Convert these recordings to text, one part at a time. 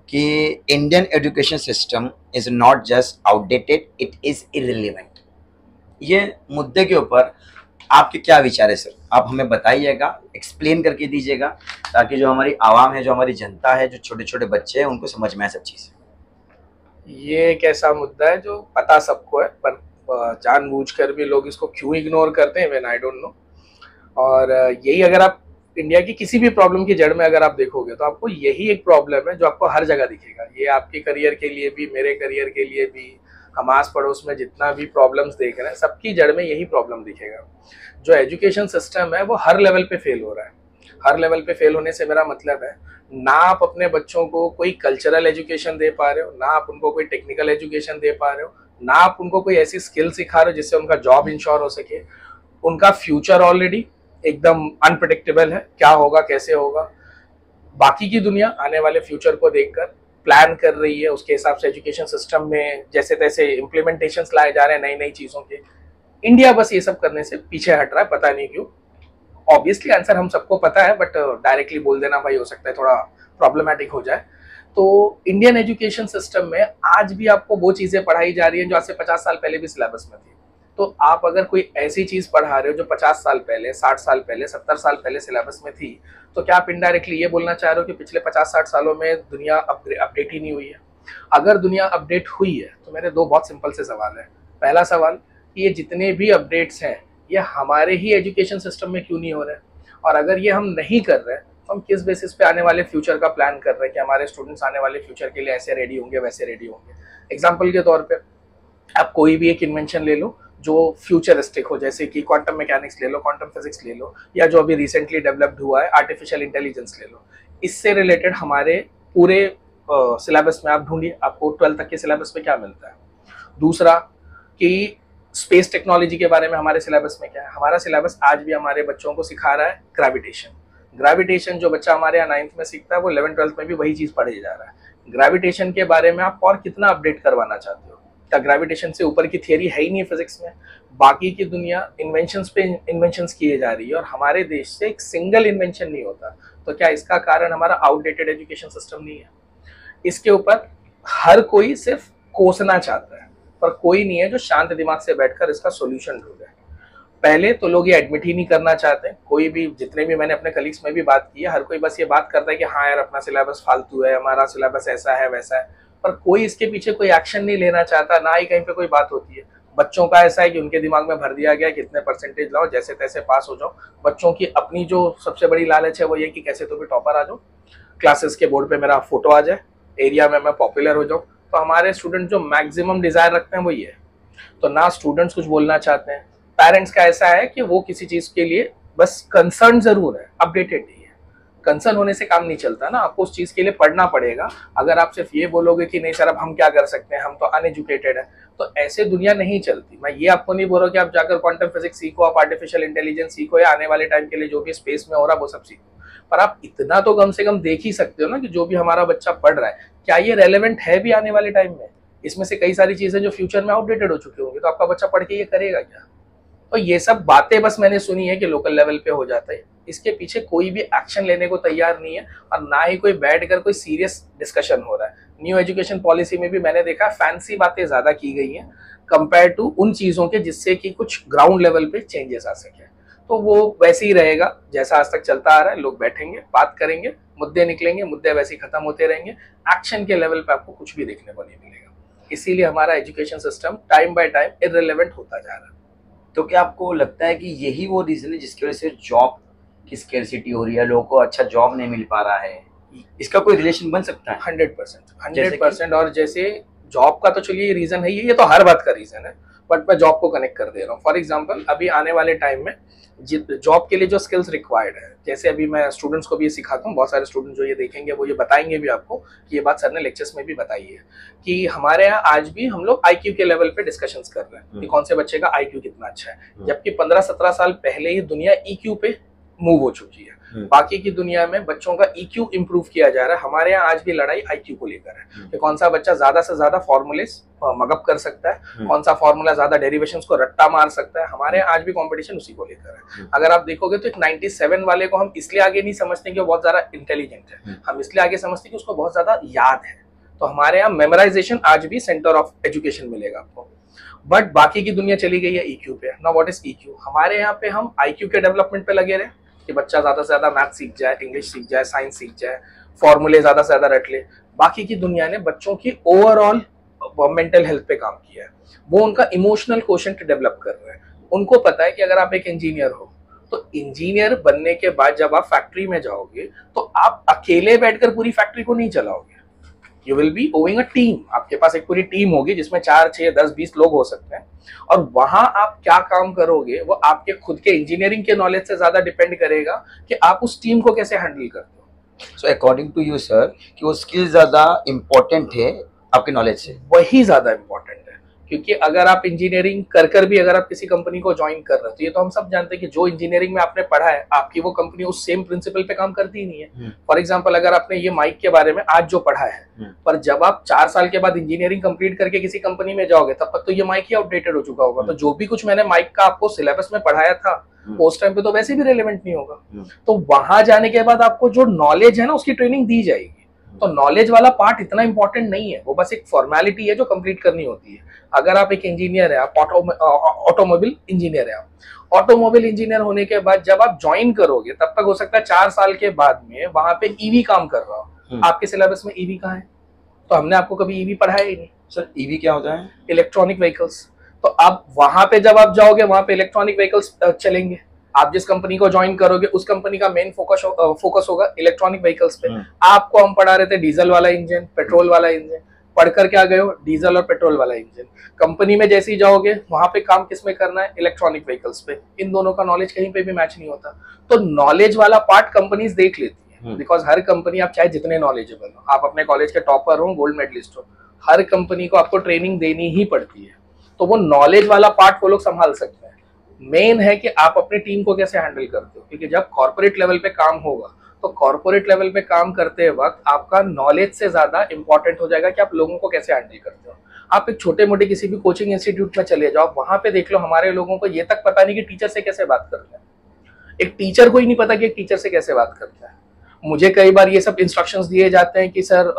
कि Indian education system is not just outdated, it is irrelevant. ये मुद्दे के ऊपर आपके क्या विचार है सर? आप हमें बताइएगा, एक्सप्लेन करके दीजिएगा, ताकि जो हमारी आवाम है, जो हमारी जनता है, जो छोटे छोटे बच्चे हैं, उनको समझ में आए सब चीज़। ये एक ऐसा मुद्दा है जो पता सबको है, पर जानबूझकर भी लोग इसको क्यों इग्नोर करते हैं, व्हेन आई डोंट नो। और यही अगर आप इंडिया की किसी भी प्रॉब्लम की जड़ में अगर आप देखोगे तो आपको यही एक प्रॉब्लम है जो आपको हर जगह दिखेगा। ये आपके करियर के लिए भी, मेरे करियर के लिए भी, हम आस पड़ोस में जितना भी प्रॉब्लम्स देख रहे हैं, सबकी जड़ में यही प्रॉब्लम दिखेगा। जो एजुकेशन सिस्टम है वो हर लेवल पे फेल हो रहा है। हर लेवल पे फेल होने से मेरा मतलब है, ना आप अपने बच्चों को कोई कल्चरल एजुकेशन दे पा रहे हो, ना आप उनको कोई टेक्निकल एजुकेशन दे पा रहे हो, ना आप उनको कोई ऐसी स्किल सिखा रहे हो जिससे उनका जॉब इंश्योर हो सके। उनका फ्यूचर ऑलरेडी एकदम अनप्रिडिक्टेबल है, क्या होगा कैसे होगा। बाकी की दुनिया आने वाले फ्यूचर को देखकर प्लान कर रही है, उसके हिसाब से एजुकेशन सिस्टम में जैसे तैसे इम्प्लीमेंटेशंस लाए जा रहे हैं नई नई चीजों के। इंडिया बस ये सब करने से पीछे हट रहा है, पता नहीं क्यों। ऑब्वियसली आंसर हम सबको पता है, बट डायरेक्टली बोल देना भाई हो सकता है थोड़ा प्रॉब्लमेटिक हो जाए। तो इंडियन एजुकेशन सिस्टम में आज भी आपको वो चीजें पढ़ाई जा रही हैं जो आज से 50 साल पहले भी सिलेबस में थी। तो आप अगर कोई ऐसी चीज पढ़ा रहे हो जो 50 साल पहले, 60 साल पहले, 70 साल पहले सिलेबस में थी, तो क्या आप इनडायरेक्टली ये बोलना चाह रहे हो कि पिछले 50-60 सालों में दुनिया अपडेट ही नहीं हुई है? अगर दुनिया अपडेट हुई है तो मेरे दो बहुत सिंपल से सवाल है। पहला सवाल कि ये जितने भी अपडेट्स हैं ये हमारे ही एजुकेशन सिस्टम में क्यों नहीं हो रहे हैं? और अगर ये हम नहीं कर रहे तो हम किस बेसिस पे आने वाले फ्यूचर का प्लान कर रहे हैं कि हमारे स्टूडेंट्स आने वाले फ्यूचर के लिए ऐसे रेडी होंगे, वैसे रेडी होंगे। एग्जाम्पल के तौर पे आप कोई भी एक इन्वेंशन ले लो जो फ्यूचरिस्टिक हो, जैसे कि क्वांटम मैकेनिक्स ले लो, क्वांटम फिजिक्स ले लो, या जो अभी रिसेंटली डेवलप्ड हुआ है आर्टिफिशियल इंटेलिजेंस ले लो। इससे रिलेटेड हमारे पूरे सिलेबस में आप ढूंढिए, आपको 12 तक के सिलेबस में क्या मिलता है। दूसरा कि स्पेस टेक्नोलॉजी के बारे में हमारे सिलेबस में क्या है। हमारा सिलेबस आज भी हमारे बच्चों को सिखा रहा है ग्रेविटेशन। ग्रेविटेशन जो बच्चा हमारे यहाँ 9th में सीखता है वो 11th-12th में भी वही चीज पढ़े जा रहा है। ग्रेविटेशन के बारे में आप और कितना अपडेट करवाना चाहते हो? क्या ग्रेविटेशन से ऊपर की थियरी है ही नहीं फिजिक्स में? बाकी की दुनिया इन्वेंशंस पे इन्वेंशंस किए जा रही है और हमारे देश से एक सिंगल इन्वेंशन नहीं होता। तो क्या इसका कारण हमारा आउटडेटेड एजुकेशन सिस्टम नहीं है? इसके ऊपर हर कोई सिर्फ कोसना चाहता है, पर कोई नहीं है जो शांत दिमाग से बैठकर इसका सोल्यूशन ढूंढे। पहले तो लोग ये एडमिट ही नहीं करना चाहते। कोई भी, जितने भी मैंने अपने कलीग्स में भी बात की है, हर कोई बस ये बात करता है कि हाँ यार अपना सिलेबस फालतू है, हमारा सिलेबस ऐसा है वैसा है, पर कोई इसके पीछे कोई एक्शन नहीं लेना चाहता, ना ही कहीं पे कोई बात होती है। बच्चों का ऐसा है कि उनके दिमाग में भर दिया गया कितने परसेंटेज लाओ, जैसे तैसे पास हो जाओ। बच्चों की अपनी जो सबसे बड़ी लालच है वो ये कि कैसे तो भी टॉपर आ जाओ, क्लासेस के बोर्ड पे मेरा फोटो आ जाए, एरिया में मैं पॉपुलर हो जाऊं। तो हमारे स्टूडेंट जो मैक्सिमम डिजायर रखते हैं वो ये है। तो ना स्टूडेंट्स कुछ बोलना चाहते हैं। पेरेंट्स का ऐसा है कि वो किसी चीज के लिए बस कंसर्न जरूर है, अपडेटेड नहीं है। कंसर्न होने से काम नहीं चलता ना, आपको उस चीज के लिए पढ़ना पड़ेगा। अगर आप सिर्फ ये बोलोगे कि नहीं सर अब हम क्या कर सकते हैं, हम तो अनएजुकेटेड है, तो ऐसे दुनिया नहीं चलती। मैं ये आपको नहीं बोल रहा कि आप जाकर क्वांटम फिजिक्स सीखो, आप आर्टिफिशियल इंटेलिजेंस सीखो, या आने वाले टाइम के लिए जो भी स्पेस में हो रहा है वो सब सीखो। पर आप इतना तो कम से कम देख ही सकते हो ना कि जो भी हमारा बच्चा पढ़ रहा है क्या ये रेलेवेंट है भी आने वाले टाइम में। इसमें से कई सारी चीजें जो फ्यूचर में आउटडेटेड हो चुकी होंगी, तो आपका बच्चा पढ़ के ये करेगा क्या? तो ये सब बातें बस मैंने सुनी है कि लोकल लेवल पे हो जाता है, इसके पीछे कोई भी एक्शन लेने को तैयार नहीं है, और ना ही कोई बैठकर कोई सीरियस डिस्कशन हो रहा है। न्यू एजुकेशन पॉलिसी में भी मैंने देखा फैंसी बातें ज्यादा की गई हैं कंपेयर टू उन चीजों के जिससे कि कुछ ग्राउंड लेवल पे चेंजेस आ सके। तो वो वैसे ही रहेगा जैसा आज तक चलता आ रहा है। लोग बैठेंगे, बात करेंगे, मुद्दे निकलेंगे, मुद्दे वैसे ही खत्म होते रहेंगे। एक्शन के लेवल पे आपको कुछ भी देखने को नहीं मिलेगा। इसीलिए हमारा education system time by time irrelevant होता जा रहा है। तो क्या आपको लगता है कि यही वो रीजन है जिसकी वजह से जॉब की स्केर्सिटी हो रही है, लोगों को अच्छा जॉब नहीं मिल पा रहा है? इसका कोई रिलेशन बन सकता है? 100%। और जैसे जॉब का तो चलिए रीजन है, ये तो हर बात का रीजन है, बट मैं जॉब को कनेक्ट कर दे रहा हूँ। फॉर एग्जाम्पल अभी आने वाले टाइम में जॉब के लिए जो स्किल्स रिक्वायर्ड है, जैसे अभी मैं स्टूडेंट्स को भी ये सिखाता हूँ, बहुत सारे स्टूडेंट जो ये देखेंगे वो ये बताएंगे भी आपको कि ये बात सर ने लेक्चर्स में भी बताई है कि हमारे यहाँ आज भी हम लोग आईक्यू के लेवल पे डिस्कशंस कर रहे हैं कि कौन से बच्चे का आईक्यू कितना अच्छा है, जबकि 15-17 साल पहले ही दुनिया ईक्यू पे मूव हो चुकी है। बाकी की दुनिया में बच्चों का ईक्यू इंप्रूव किया जा रहा है। हमारे यहाँ आज भी लड़ाई आईक्यू को लेकर है कि कौन सा बच्चा ज्यादा से ज्यादा फॉर्मूले मगअप कर सकता है, कौन सा फॉर्मूला ज्यादा डेरिवेशंस को रट्टा मार सकता है। हमारे यहाँ आज भी कंपटीशन उसी को लेकर है। अगर आप देखोगे तो एक 97 वाले को हम इसलिए आगे नहीं समझते कि वो बहुत ज्यादा इंटेलिजेंट है, हम इसलिए आगे समझते कि उसको बहुत ज्यादा याद है। तो हमारे यहाँ मेमोराइजेशन आज भी सेंटर ऑफ एजुकेशन मिलेगा आपको। बट बाकी की दुनिया चली गई है ईक्यू पे। Now what is EQ? हमारे यहाँ पे हम आईक्यू के डेवलपमेंट पे लगे रहे कि बच्चा ज्यादा से ज्यादा मैथ सीख जाए, इंग्लिश सीख जाए, साइंस सीख जाए, फॉर्मूले ज्यादा से ज्यादा रट ले। बाकी की दुनिया ने बच्चों की ओवरऑल मेंटल हेल्थ पे काम किया है। वो उनका इमोशनल कोशेंट डेवलप कर रहे हैं। उनको पता है कि अगर आप एक इंजीनियर हो तो इंजीनियर बनने के बाद जब आप फैक्ट्री में जाओगे तो आप अकेले बैठकर पूरी फैक्ट्री को नहीं चलाओगे। You will be owing a team. आपके पास एक पूरी टीम होगी जिसमें 4, 6, 10, 20 लोग हो सकते हैं, और वहां आप क्या काम करोगे वो आपके खुद के इंजीनियरिंग के नॉलेज से ज्यादा डिपेंड करेगा कि आप उस टीम को कैसे हैंडल करते हो। So according to you sir कि वो स्किल ज्यादा इंपॉर्टेंट है आपके नॉलेज से? वही ज्यादा इंपॉर्टेंट है, क्योंकि अगर आप इंजीनियरिंग कर कर भी अगर आप किसी कंपनी को ज्वाइन कर रहे हो तो ये तो हम सब जानते हैं कि जो इंजीनियरिंग में आपने पढ़ा है आपकी वो कंपनी उस सेम प्रिंसिपल पे काम करती ही नहीं है। फॉर एग्जांपल अगर आपने ये माइक के बारे में आज जो पढ़ा है, पर जब आप 4 साल के बाद इंजीनियरिंग कंप्लीट करके किसी कंपनी में जाओगे तब तक तो ये माइक ही आउटडेटेड हो चुका होगा। तो जो भी कुछ मैंने माइक का आपको सिलेबस में पढ़ाया था उस टाइम पे तो वैसे भी रेलेवेंट नहीं होगा। तो वहां जाने के बाद आपको जो नॉलेज है ना उसकी ट्रेनिंग दी जाएगी। तो नॉलेज वाला पार्ट इतना इंपॉर्टेंट नहीं है, वो बस एक फॉर्मेलिटी है जो कंप्लीट करनी होती है। अगर आप एक इंजीनियर है, आप ऑटोमोबाइल इंजीनियर है, आप ऑटोमोबाइल इंजीनियर होने के बाद जब आप ज्वाइन करोगे तब तक हो सकता है 4 साल के बाद में वहां पे ईवी काम कर रहा हो। आपके सिलेबस में ईवी कहाँ है? तो हमने आपको कभी ईवी पढ़ाया ही नहीं। सर ईवी क्या होता है? Electronic vehicles. तो आप वहां पे जब आप जाओगे वहां पे इलेक्ट्रॉनिक व्हीकल्स चलेंगे। आप जिस कंपनी को ज्वाइन करोगे उस कंपनी का मेन फोकस होगा इलेक्ट्रॉनिक व्हीकल्स पे। आपको हम पढ़ा रहे थे डीजल वाला इंजन, पेट्रोल वाला इंजन, पढ़कर क्या गए हो? डीजल और पेट्रोल वाला इंजन। कंपनी में जैसे ही जाओगे वहां पे काम किस में करना है? इलेक्ट्रॉनिक व्हीकल्स पे। इन दोनों का नॉलेज कहीं पे भी मैच नहीं होता। तो नॉलेज वाला पार्ट कंपनीज देख लेती है, बिकॉज हर कंपनी, आप चाहे जितने नॉलेजेबल हो, आप अपने कॉलेज के टॉपर हो, गोल्ड मेडलिस्ट हो, हर कंपनी को आपको ट्रेनिंग देनी ही पड़ती है। तो वो नॉलेज वाला पार्ट वो लोग संभाल सकते हैं। मेन है कि आप अपनी टीम को कैसे हैंडल करते हो, क्योंकि जब कॉर्पोरेट लेवल पे काम होगा तो कॉर्पोरेट लेवल पे काम करते वक्त आपका नॉलेज से ज्यादा इंपॉर्टेंट हो जाएगा कि आप लोगों को कैसे हैंडल करते हो। आप एक छोटे मोटे किसी भी कोचिंग इंस्टीट्यूट में चले जाओ, वहां पे देख लो हमारे लोगों को ये तक पता नहीं कि टीचर से कैसे बात करते हैं। एक टीचर को ही नहीं पता कि एक टीचर से कैसे बात करता है। मुझे कई बार ये सब इंस्ट्रक्शंस दिए जाते हैं कि सर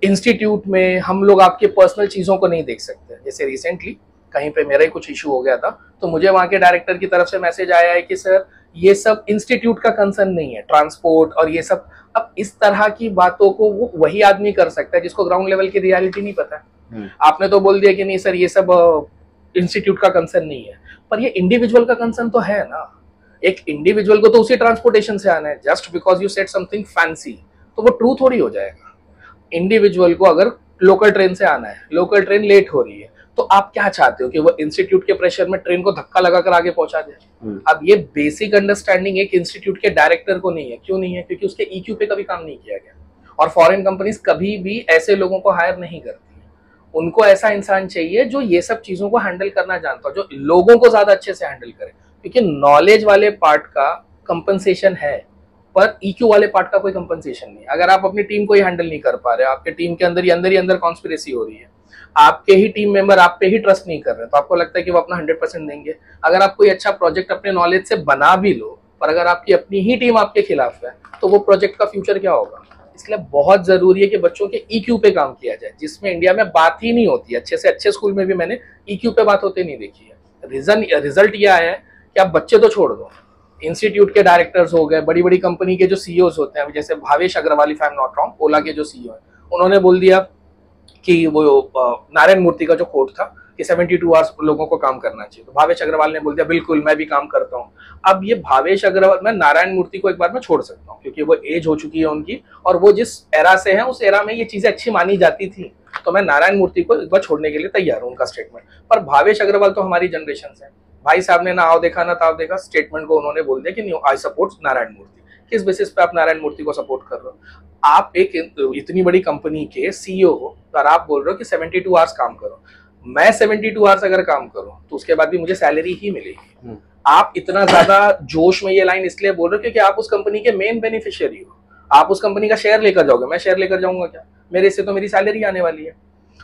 इंस्टीट्यूट में हम लोग आपके पर्सनल चीजों को नहीं देख सकते। जैसे रिसेंटली कहीं पे मेरा ही कुछ इशू हो गया था तो मुझे वहां के डायरेक्टर की तरफ से मैसेज आया है कि सर ये सब इंस्टीट्यूट का कंसर्न नहीं है, ट्रांसपोर्ट और ये सब। अब इस तरह की बातों को वो वही आदमी कर सकता है जिसको ग्राउंड लेवल की रियलिटी नहीं पता है। आपने तो बोल दिया कि नहीं सर ये सब इंस्टीट्यूट का कंसर्न नहीं है, पर ये इंडिविजुअल का कंसर्न तो है ना। एक इंडिविजुअल को तो उसी ट्रांसपोर्टेशन से आना है। Just because you said something fancy तो वो ट्रू थोड़ी हो जाएगा। इंडिविजुअल को अगर लोकल ट्रेन से आना है, लोकल ट्रेन लेट हो रही है, तो आप क्या चाहते हो कि वो इंस्टीट्यूट के प्रेशर में ट्रेन को धक्का लगाकर आगे पहुंचा दे? अब ये बेसिक अंडरस्टैंडिंग एक इंस्टीट्यूट के डायरेक्टर को नहीं है। क्यों नहीं है? क्योंकि उसके ईक्यू पे कभी काम नहीं किया गया। और फॉरेन कंपनीज कभी भी ऐसे लोगों को हायर नहीं करती। उनको ऐसा इंसान चाहिए जो ये सब चीजों को हैंडल करना जानता हो, जो लोगों को ज्यादा अच्छे से हैंडल करे। क्योंकि नॉलेज वाले पार्ट का कंपनसेशन है, पर ईक्यू वाले पार्ट का कोई कंपनसेशन नहीं। अगर आप अपनी टीम को ही हैंडल नहीं कर पा रहे, आपके टीम के अंदर ही अंदर कॉन्स्पिरेसी हो रही है, आपके ही टीम मेंबर आप पे ही ट्रस्ट नहीं कर रहे, तो आपको लगता है कि वो अपना 100% देंगे। अगर आप कोई अच्छा प्रोजेक्ट अपने नॉलेज से बना भी लो, पर अगर आपकी अपनी ही टीम आपके खिलाफ है तो वो प्रोजेक्ट का फ्यूचर क्या होगा? इसलिए बहुत जरूरी है कि बच्चों के ईक्यू पे काम किया जाए, जिसमें इंडिया में बात ही नहीं होती। अच्छे से अच्छे स्कूल में भी मैंने ईक्यू पे बात होते नहीं देखी है। रिजल्ट यह आया है कि आप बच्चे तो छोड़ दो, इंस्टीट्यूट के डायरेक्टर्स हो गए, बड़ी बड़ी कंपनी के जो सीईओज होते हैं, जैसे Bhavesh Agarwal, if I am not wrong, Ola के जो सीईओ है, उन्होंने बोल दिया कि वो नारायण मूर्ति का जो कोट था कि 72 आवर्स लोगों को काम करना चाहिए, तो भावेश अग्रवाल ने बोल दिया बिल्कुल मैं भी काम करता हूँ। अब ये भावेश अग्रवाल, मैं नारायण मूर्ति को एक बार में छोड़ सकता हूँ क्योंकि वो एज हो चुकी है उनकी, और वो जिस एरा से है उस एरा में ये चीजें अच्छी मानी जाती थी, तो मैं नारायण मूर्ति को एक बार छोड़ने के लिए तैयार हूँ, उनका स्टेटमेंट। पर भावेश अग्रवाल तो हमारी जनरेशन से, भाई साहब ने ना आओ देखा ना ताव देखा, स्टेटमेंट को उन्होंने बोल दिया कि आई सपोर्ट नारायण मूर्ति। किस बेसिस पे आप नारायण मूर्ति को सपोर्ट कर रहे हो? आप एक इतनी बड़ी कंपनी के सीईओ हो और आप बोल रहे हो कि 72 आवर्स काम करो। मैं 72 आवर्स अगर काम करूं तो उसके बाद भी मुझे सैलरी ही मिलेगी। आप इतना ज्यादा जोश में ये लाइन इसलिए बोल रहे हो क्योंकि आप उस कंपनी के मेन बेनिफिशियरी हो, आप उस कंपनी का शेयर लेकर जाओगे। मैं शेयर लेकर जाऊंगा क्या? मेरे से तो मेरी सैलरी आने वाली है,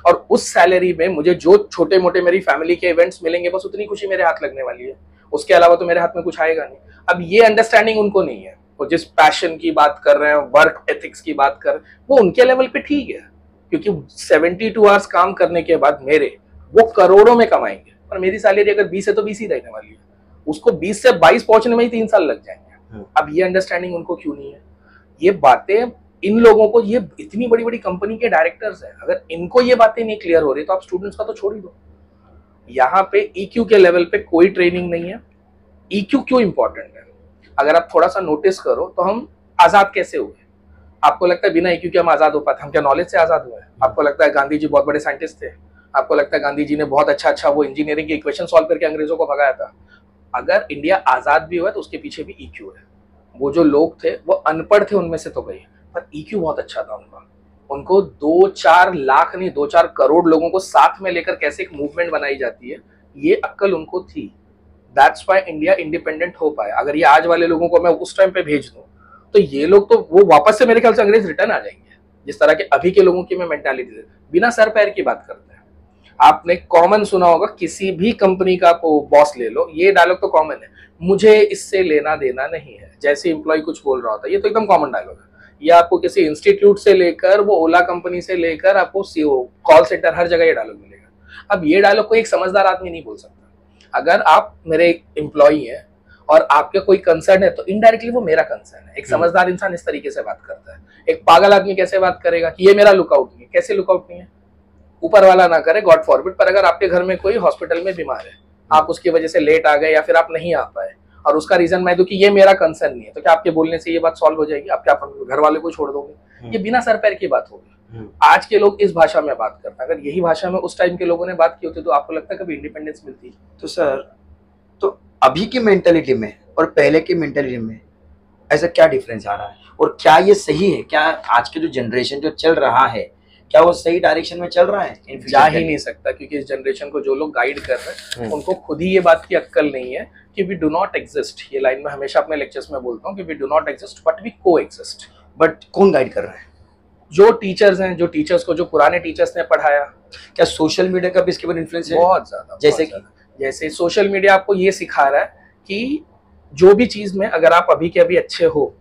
और उस सैलरी में मुझे जो छोटे मोटे मेरी फैमिली के इवेंट्स मिलेंगे बस उतनी खुशी मेरे हाथ लगने वाली है, उसके अलावा तो मेरे हाथ में कुछ आएगा नहीं। अब ये अंडरस्टैंडिंग उनको नहीं है। वो जिस पैशन की बात कर रहे हैं, वर्क एथिक्स की बात कर रहे हैं, वो उनके लेवल पे ठीक है, क्योंकि 72 आवर्स काम करने के बाद मेरे वो करोड़ों में कमाएंगे, और मेरी सैलरी अगर 20 है तो 20 ही रहने वाली है, उसको 20 से 22 पहुंचने में ही 3 साल लग जाएंगे। अब ये अंडरस्टैंडिंग उनको क्यों नहीं है? ये बातें इन लोगों को, ये इतनी बड़ी बड़ी कंपनी के डायरेक्टर्स हैं, अगर इनको ये बातें नहीं क्लियर हो रही तो आप स्टूडेंट्स का तो छोड़ ही दो। यहाँ पे ईक्यू के लेवल पे कोई ट्रेनिंग नहीं है। ईक्यू क्यों इंपॉर्टेंट है? अगर आप थोड़ा सा नोटिस करो तो हम आजाद कैसे हुए? आपको लगता है बिना ईक्यू के हम आजाद हो पाते? हम क्या नॉलेज से आजाद हुए? आपको लगता है गांधी जी बहुत बड़े साइंटिस्ट थे? आपको लगता है गांधी जी ने बहुत अच्छा वो इंजीनियरिंग के इक्वेशन सॉल्व करके अंग्रेजों को भगाया था? अगर इंडिया आजाद भी हुआ तो उसके पीछे भी ईक्यू है। वो जो लोग थे वो अनपढ़ थे उनमें से तो गई, पर ईक्यू बहुत अच्छा था उनका। उनको 2-4 लाख नहीं 2-4 करोड़ लोगों को साथ में लेकर कैसे एक मूवमेंट बनाई जाती है, ये अक्ल उनको थी। दैट्स व्हाई इंडिया इंडिपेंडेंट हो पाया। अगर ये आज वाले लोगों को मैं उस टाइम पे भेज दूं तो ये लोग तो वो वापस से मेरे ख्याल से अंग्रेज रिटर्न आ जाएंगे। जिस तरह के अभी के लोगों की मैं मेंटालिटी बिना सर पैर की बात करते हैं। आपने कॉमन सुना होगा, किसी भी कंपनी का बॉस ले लो, ये डायलॉग तो कॉमन है, मुझे इससे लेना देना नहीं है। जैसे एम्प्लॉय कुछ बोल रहा होता है, ये तो एकदम कॉमन डायलॉग है। ये आपको किसी इंस्टीट्यूट से लेकर वो ओला कंपनी से लेकर आपको कॉल सेंटर हर जगह ये डायलॉग मिलेगा। अब ये डायलॉग कोई एक समझदार आदमी नहीं बोल सकता। अगर आप मेरे एम्प्लॉई हैं और आपके कोई कंसर्न है तो इनडायरेक्टली वो मेरा कंसर्न है। एक समझदार इंसान इस तरीके से बात करता है। एक पागल आदमी कैसे बात करेगा कि ये मेरा लुकआउट नहीं है? कैसे लुकआउट नहीं है? ऊपर वाला ना करे, गॉड फॉरबिड, पर अगर आपके घर में कोई हॉस्पिटल में बीमार है, आप उसकी वजह से लेट आ गए या फिर आप नहीं आ पाए और उसका रीजन मैं दूं कि ये मेरा कंसर्न नहीं है, तो क्या आपके बोलने से ये बात सॉल्व हो जाएगी? आप क्या घर वाले को छोड़ दोगे? ये बिना सर पैर की बात होगी। आज के लोग इस भाषा में बात करते हैं। अगर यही भाषा में उस टाइम के लोगों ने बात की होती तो आपको लगता है कभी इंडिपेंडेंस मिलती? तो सर, तो अभी की मेंटेलिटी में और पहले की मेंटेलिटी में ऐसा क्या डिफरेंस आ रहा है, और क्या ये सही है? क्या आज के जो जनरेशन जो चल रहा है, क्या वो सही डायरेक्शन में चल रहा है? जा ही नहीं सकता, क्योंकि इस जनरेशन को जो लोग गाइड कर रहे हैं उनको खुद ही ये बात की अक्ल नहीं है कि वी डू नॉट एग्जिस्ट। ये लाइन मैं हमेशा अपने लेक्चर्स में बोलता हूँ कि we do not exist but we coexist. But कौन गाइड कर रहा है? जो टीचर्स हैं, जो टीचर्स को जो पुराने टीचर्स ने पढ़ाया। क्या सोशल मीडिया का भी इसके ऊपर इन्फ्लुएंस है? बहुत ज्यादा। जैसे सोशल मीडिया आपको ये सिखा रहा है कि जो भी चीज में अगर आप अभी के अभी अच्छे हो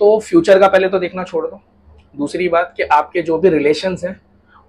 तो फ्यूचर का पहले तो देखना छोड़ दो। दूसरी बात कि आपके जो भी रिलेशंस हैं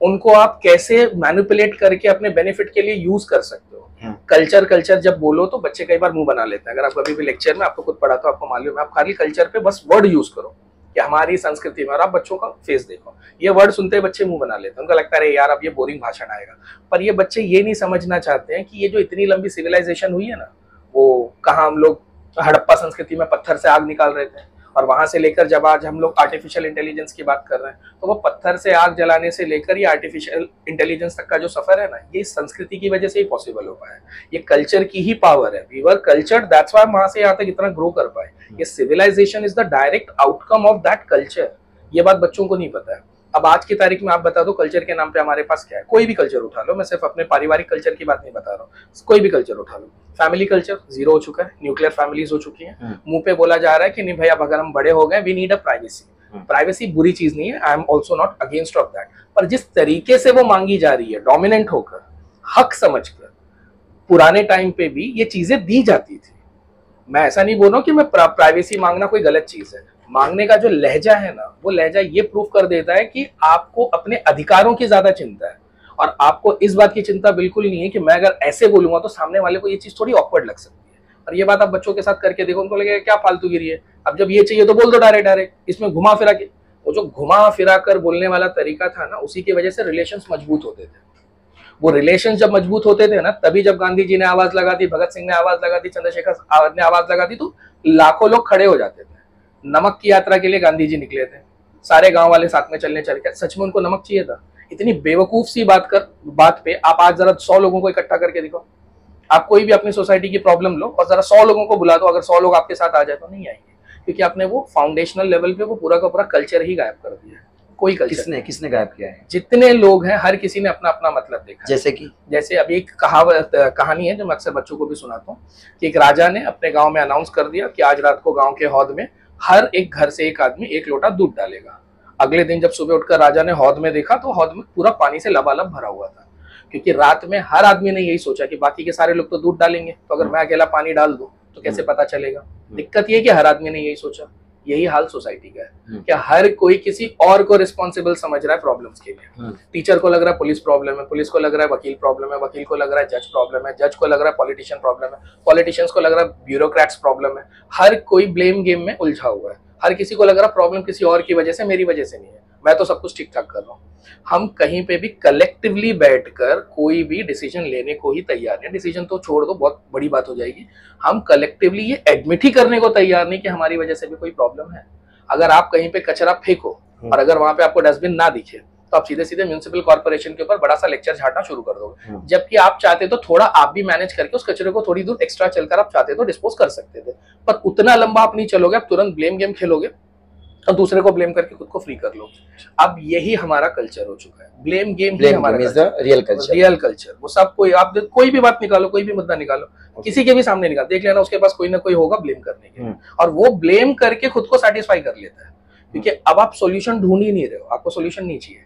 उनको आप कैसे मैनिपुलेट करके अपने बेनिफिट के लिए यूज कर सकते हो। कल्चर जब बोलो तो बच्चे कई बार मुंह बना लेते हैं। अगर आप कभी भी लेक्चर में, आपको खुद पढ़ा तो आपको मालूम है, आप खाली कल्चर पे बस वर्ड यूज करो कि हमारी संस्कृति में, और आप बच्चों का फेस देखो, ये वर्ड सुनते बच्चे मुंह बना लेते हैं। उनको लगता है यार अब ये बोरिंग भाषण आएगा। पर ये बच्चे ये नहीं समझना चाहते हैं कि ये जो इतनी लंबी सिविलाइजेशन हुई है ना, वो कहाँ हम लोग हड़प्पा संस्कृति में पत्थर से आग निकाल रहे थे, और वहां से लेकर जब आज हम लोग आर्टिफिशियल इंटेलिजेंस की बात कर रहे हैं तो वो पत्थर से आग जलाने से लेकर ये आर्टिफिशियल इंटेलिजेंस तक का जो सफर है ना, ये संस्कृति की वजह से ही पॉसिबल हो पाया। ये कल्चर की ही पावर है। We were cultured, that's why वहां से यहाँ तक इतना ग्रो कर पाए। ये civilization is the direct outcome of that culture. ये बात बच्चों को नहीं पता है। अब आज की तारीख में आप बता दो कल्चर के नाम पे हमारे पास क्या है? कोई भी कल्चर उठा लो, मैं सिर्फ अपने पारिवारिक कल्चर की बात नहीं बता रहा हूँ, कोई भी कल्चर उठा लो। फैमिली कल्चर जीरो हो चुका है, न्यूक्लियर फैमिलीज हो चुकी हैं। मुंह पे बोला जा रहा है कि नहीं भाई अब अगर हम बड़े हो गए we need a privacy. Privacy बुरी चीज नहीं है, I am also not against of that, पर जिस तरीके से वो मांगी जा रही है डोमिनेंट होकर, हक समझकर, पुराने टाइम पे भी ये चीजें दी जाती थी। मैं ऐसा नहीं बोल रहा हूँ कि मैं प्राइवेसी मांगना कोई गलत चीज है। मांगने का जो लहजा है ना, वो लहजा ये प्रूव कर देता है कि आपको अपने अधिकारों की ज्यादा चिंता है, और आपको इस बात की चिंता बिल्कुल नहीं है कि मैं अगर ऐसे बोलूंगा तो सामने वाले को ये चीज थोड़ी ऑकवर्ड लग सकती है। और ये बात आप बच्चों के साथ करके देखो, उनको लगेगा क्या फालतूगिरी है, अब जब ये चाहिए तो बोल दो डायरेक्ट। इसमें घुमा फिरा के, वो जो घुमा फिरा कर बोलने वाला तरीका था ना, उसी की वजह से रिलेशंस मजबूत होते थे। वो रिलेशन जब मजबूत होते थे ना, तभी जब गांधी जी ने आवाज लगा दी, भगत सिंह ने आवाज लगा दी, चंद्रशेखर ने आवाज लगा दी, तो लाखों लोग खड़े हो जाते थे। नमक की यात्रा के लिए गांधी जी निकले थे, सारे गांव वाले साथ में चलने चल के, सच में उनको नमक चाहिए था? इतनी बेवकूफ सी बात पे आप आज जरा 100 लोगों को इकट्ठा करके दिखाओ। आप कोई भी अपनी सोसाइटी की प्रॉब्लम लो और जरा 100 लोगों को बुला दो, अगर 100 लोग आपके साथ आ जाए तो नहीं आएंगे, क्योंकि आपने वो फाउंडेशनल लेवल पे वो पूरा का पूरा कल्चर ही गायब कर दिया है। कोई कल्चर किसने किसने गायब किया है? जितने लोग हैं हर किसी ने अपना अपना मतलब देखा। जैसे अभी एक कहानी है जो मैं अक्सर बच्चों को भी सुनाता हूँ कि एक राजा ने अपने गांव में अनाउंस कर दिया कि आज रात को गांव के हौद में हर एक घर से एक आदमी 1 लोटा दूध डालेगा। अगले दिन जब सुबह उठकर राजा ने हौद में देखा तो हौद में पूरा पानी से लबालब भरा हुआ था, क्योंकि रात में हर आदमी ने यही सोचा कि बाकी के सारे लोग तो दूध डालेंगे, तो अगर मैं अकेला पानी डाल दूं तो कैसे पता चलेगा। दिक्कत ये कि हर आदमी ने यही सोचा। यही हाल सोसाइटी का है कि हर कोई किसी और को रिस्पॉन्सिबल समझ रहा है प्रॉब्लम्स के लिए। टीचर को लग रहा है पुलिस प्रॉब्लम है, पुलिस को लग रहा है वकील प्रॉब्लम है, वकील को लग रहा है जज प्रॉब्लम है, जज को लग रहा है पॉलिटिशियन प्रॉब्लम है, पॉलिटिशियंस को लग रहा है ब्यूरोक्रेट्स प्रॉब्लम है। हर कोई ब्लेम गेम में उलझा हुआ है। हर किसी को लग रहा प्रॉब्लम किसी और की वजह से, मेरी वजह से नहीं है, मैं तो सब कुछ ठीक ठाक कर रहा हूँ। हम कहीं पे भी कलेक्टिवली बैठकर कोई भी डिसीजन लेने को ही तैयार नहीं। डिसीजन तो छोड़ दो, बहुत बड़ी बात हो जाएगी। हम कलेक्टिवली ये एडमिट ही करने को तैयार नहीं कि हमारी वजह से भी कोई प्रॉब्लम है। अगर आप कहीं पे कचरा फेंको और अगर वहां पे आपको डस्टबिन ना दिखे तो आप सीधे सीधे म्युनिसिपल कॉर्पोरेशन के ऊपर बड़ा सा लेक्चर झाड़ना शुरू कर दोगे, जबकि आप चाहते तो थोड़ा आप भी मैनेज करके उस कचरे को थोड़ी दूर एक्स्ट्रा चलकर आप चाहते तो डिस्पोज कर सकते थे, पर उतना लंबा आप नहीं चलोगे। आप तुरंत ब्लेम गेम खेलोगे और दूसरे को ब्लेम करके खुद को फ्री कर लोगे। अब यही हमारा कल्चर हो चुका है। ब्लेम गेम ही हमारा रियल कल्चर। वो सब कोई आप कोई भी बात निकालो, कोई भी मुद्दा निकालो, किसी के भी सामने निकाल, देख लेना उसके पास कोई ना कोई होगा ब्लेम करने के, और वो ब्लेम करके खुद को सेटिस्फाई कर लेता है। क्योंकि अब आप सॉल्यूशन ढूंढ ही नहीं रहे हो, आपको सॉल्यूशन नहीं चाहिए।